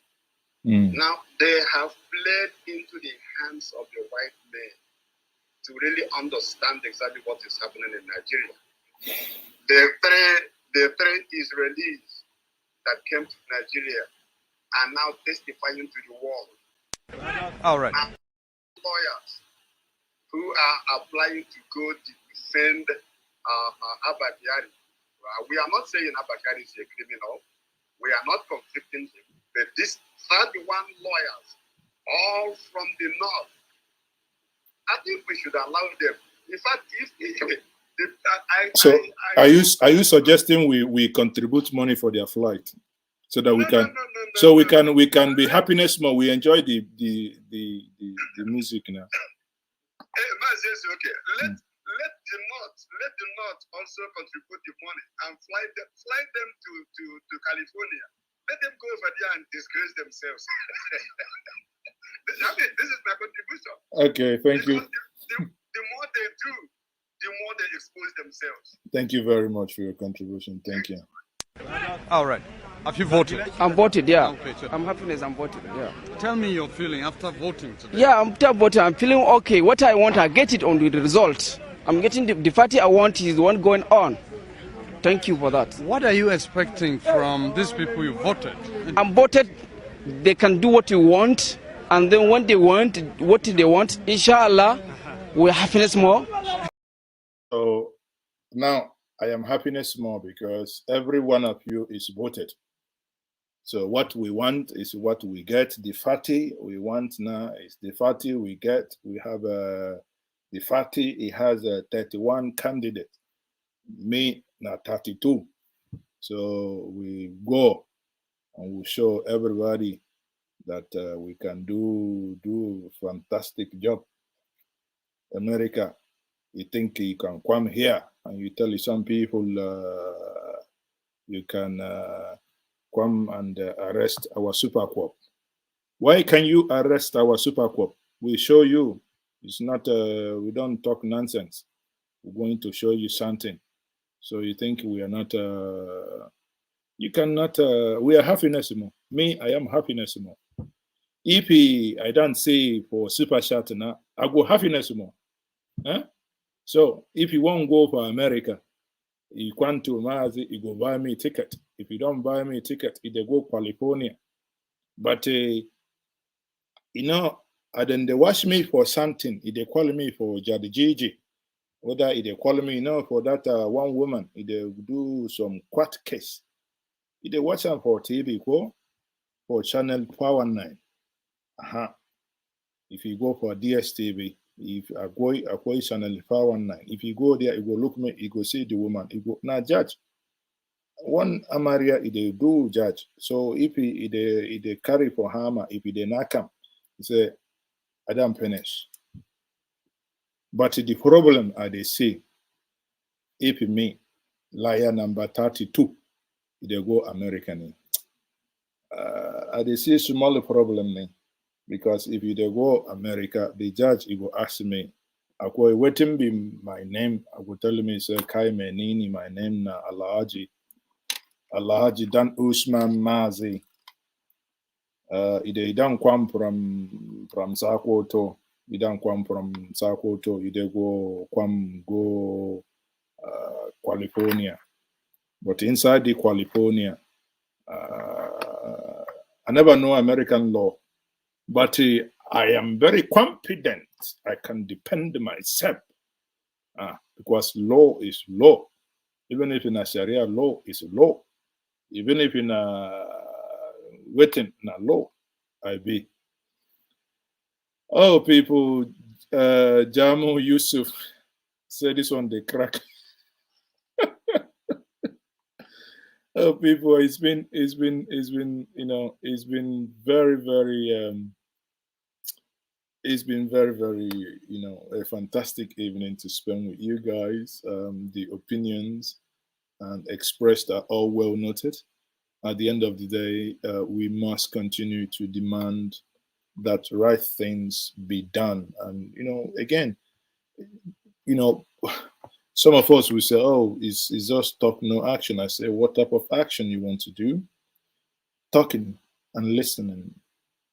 Now, they have played into the hands of the white men to really understand exactly what is happening in Nigeria. The three Israelis that came to Nigeria are now testifying to the world. All right. And lawyers who are applying to go to defend Abba Kyari. We are not saying Abba Kyari is a criminal. We are not convicting him. But these 31 lawyers, all from the north, I think we should allow them. In fact, are you suggesting we contribute money for their flight so that we can be happiness more? We enjoy the music now. Okay. Let the North also contribute the money and fly them to California. Let them go over there and disgrace themselves. I mean, this is my contribution. Okay, thank you. The more they do, the more they expose themselves. Thank you very much for your contribution. Thank you. All right. Have you voted? I'm voted, yeah. Okay, so I'm happy I'm voted, yeah. tell me your feeling after voting today. Yeah, after voting, I'm feeling okay. What I want, I get it on the result. I'm getting the party I want is the one going on. Thank you for that. What are you expecting from these people you voted? I'm voted, they can do what you want, and then when they want, what they want, inshallah, we're happiness more. So now I am happiness more because every one of you is voted. So what we want is what we get. The party we want now is the party we get. We have the party, it has 31 candidates. Me, now 32. So we go and we show everybody that we can do fantastic job. America, you think you can come here and you tell some people you can come and arrest our super corp. Why can you arrest our super corp? We show you. It's not, we don't talk nonsense. We're going to show you something. So you think we are not, you cannot, we are happiness more. Me, I am happiness more. If I don't say for super chat now, I go happiness more. Huh? So if you won't go for America, you come to Mazi, you go buy me a ticket. If you don't buy me a ticket, you go California. But you know, and then they watch me for something. They call me for Jadijiji. Whether they call me, you know, for that one woman, they do some court case. They watch them for TV, for channel 419. If you go for DSTV, if I go channel 419, if you go there, you go look me, you go see the woman, you go now judge. One Amaria, they do judge. So if they carry for hammer, if they not come, he say, I don't finish. But the problem they see, if me, liar number 32, they go American. They see small problem, because if you go America, the judge he go ask me, I go waiting be my name. I go tell me say Kai Menini, my name na Alhaji Dan Usman Mazi. They don't come from Sakoto. You don't come from Sakoto. You go California. But inside the California, I never know American law. But I am very confident I can depend myself because law is law. Even if in a Sharia law is law. Even if in a written in a law, I be. Oh, people, Jamu Yusuf said this one, they crack. Oh, people, it's been, you know, it's been very, very, you know, a fantastic evening to spend with you guys. The opinions and expressed are all well noted. At the end of the day, we must continue to demand that right things be done. And, you know, again, you know, some of us will say, oh, it's just talk, no action. I say, what type of action you want to do? Talking and listening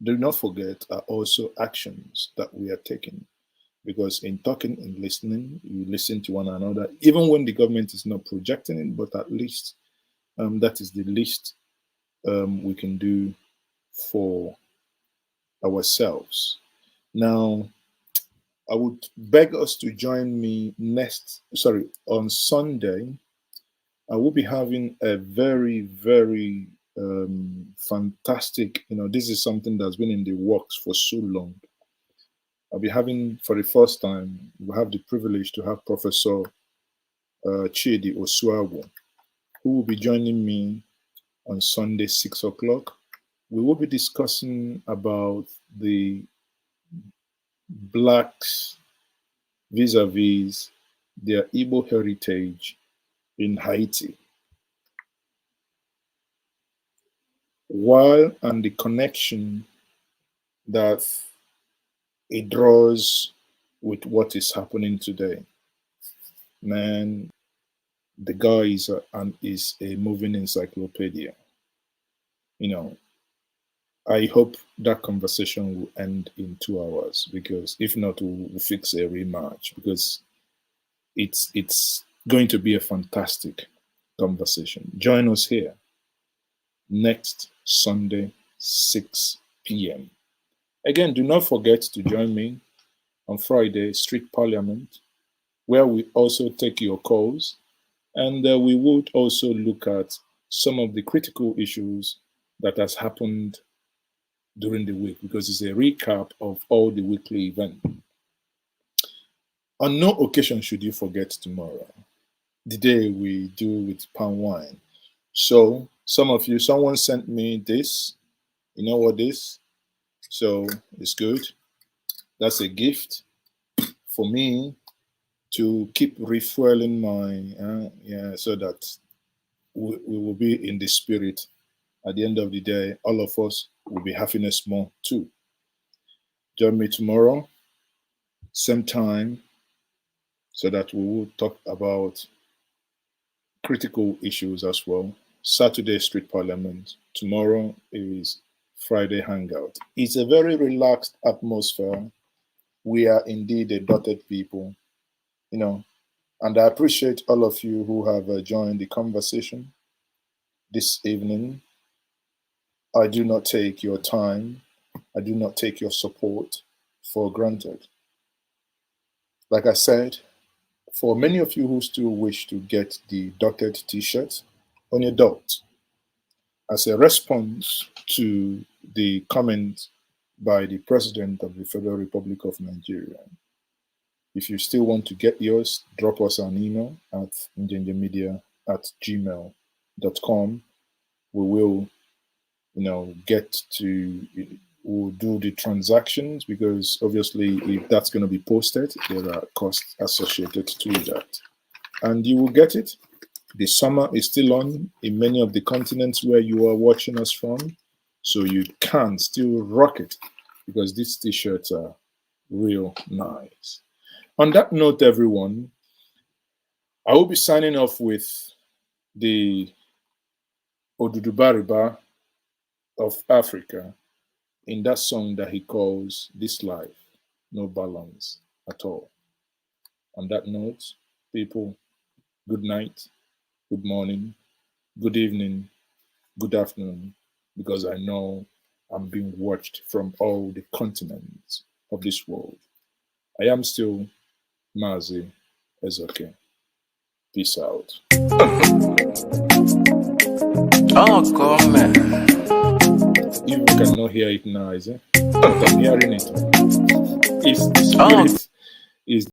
do not forget, are also actions that we are taking. Because in talking and listening, you listen to one another, even when the government is not projecting it, but at least that is the least we can do for ourselves. Now, I would beg us to join me on Sunday. I will be having a very, very fantastic, this is something that's been in the works for so long. I'll be having, for the first time, we'll have the privilege to have Professor Chidi Osuawo, who will be joining me on Sunday, 6 o'clock. We will be discussing about the Blacks vis-a-vis their Igbo heritage in Haiti, and the connection that it draws with what is happening today. Man, the guy is a moving encyclopedia. I hope that conversation will end in 2 hours, because if not, we'll fix a rematch, because it's going to be a fantastic conversation. Join us here next Sunday, 6 p.m. Again, do not forget to join me on Friday, Street Parliament, where we also take your calls, and we would also look at some of the critical issues that has happened during the week, because it's a recap of all the weekly events. On no occasion should you forget tomorrow, the day we do with palm wine. So someone sent me this. You know what this? So it's good. That's a gift for me to keep refueling my, so that we will be in the spirit. At the end of the day, all of us will be happiness more too. Join me tomorrow, same time, so that we will talk about critical issues as well. Saturday, Street Parliament. Tomorrow is Friday Hangout. It's a very relaxed atmosphere. We are indeed a dotted people, and I appreciate all of you who have joined the conversation this evening. I do not take your time. I do not take your support for granted. Like I said, for many of you who still wish to get the dotted t-shirt on your dot, as a response to the comment by the President of the Federal Republic of Nigeria, if you still want to get yours, drop us an email at njenjemedia@gmail.com. We will, we'll do the transactions, because obviously if that's going to be posted, there are costs associated to that. And you will get it. The summer is still on in many of the continents where you are watching us from, so you can still rock it, because these t-shirts are real nice. On that note, everyone, I will be signing off with the Odudubariba of Africa in that song that he calls This Life, No Balance at All. On that note, people, good night, good morning, good evening, good afternoon, because I know I'm being watched from all the continents of this world. I am still Mazi Ezoke. Peace out. Oh, come on. You cannot hear it now, is it? But I'm hearing it. It's the spirit is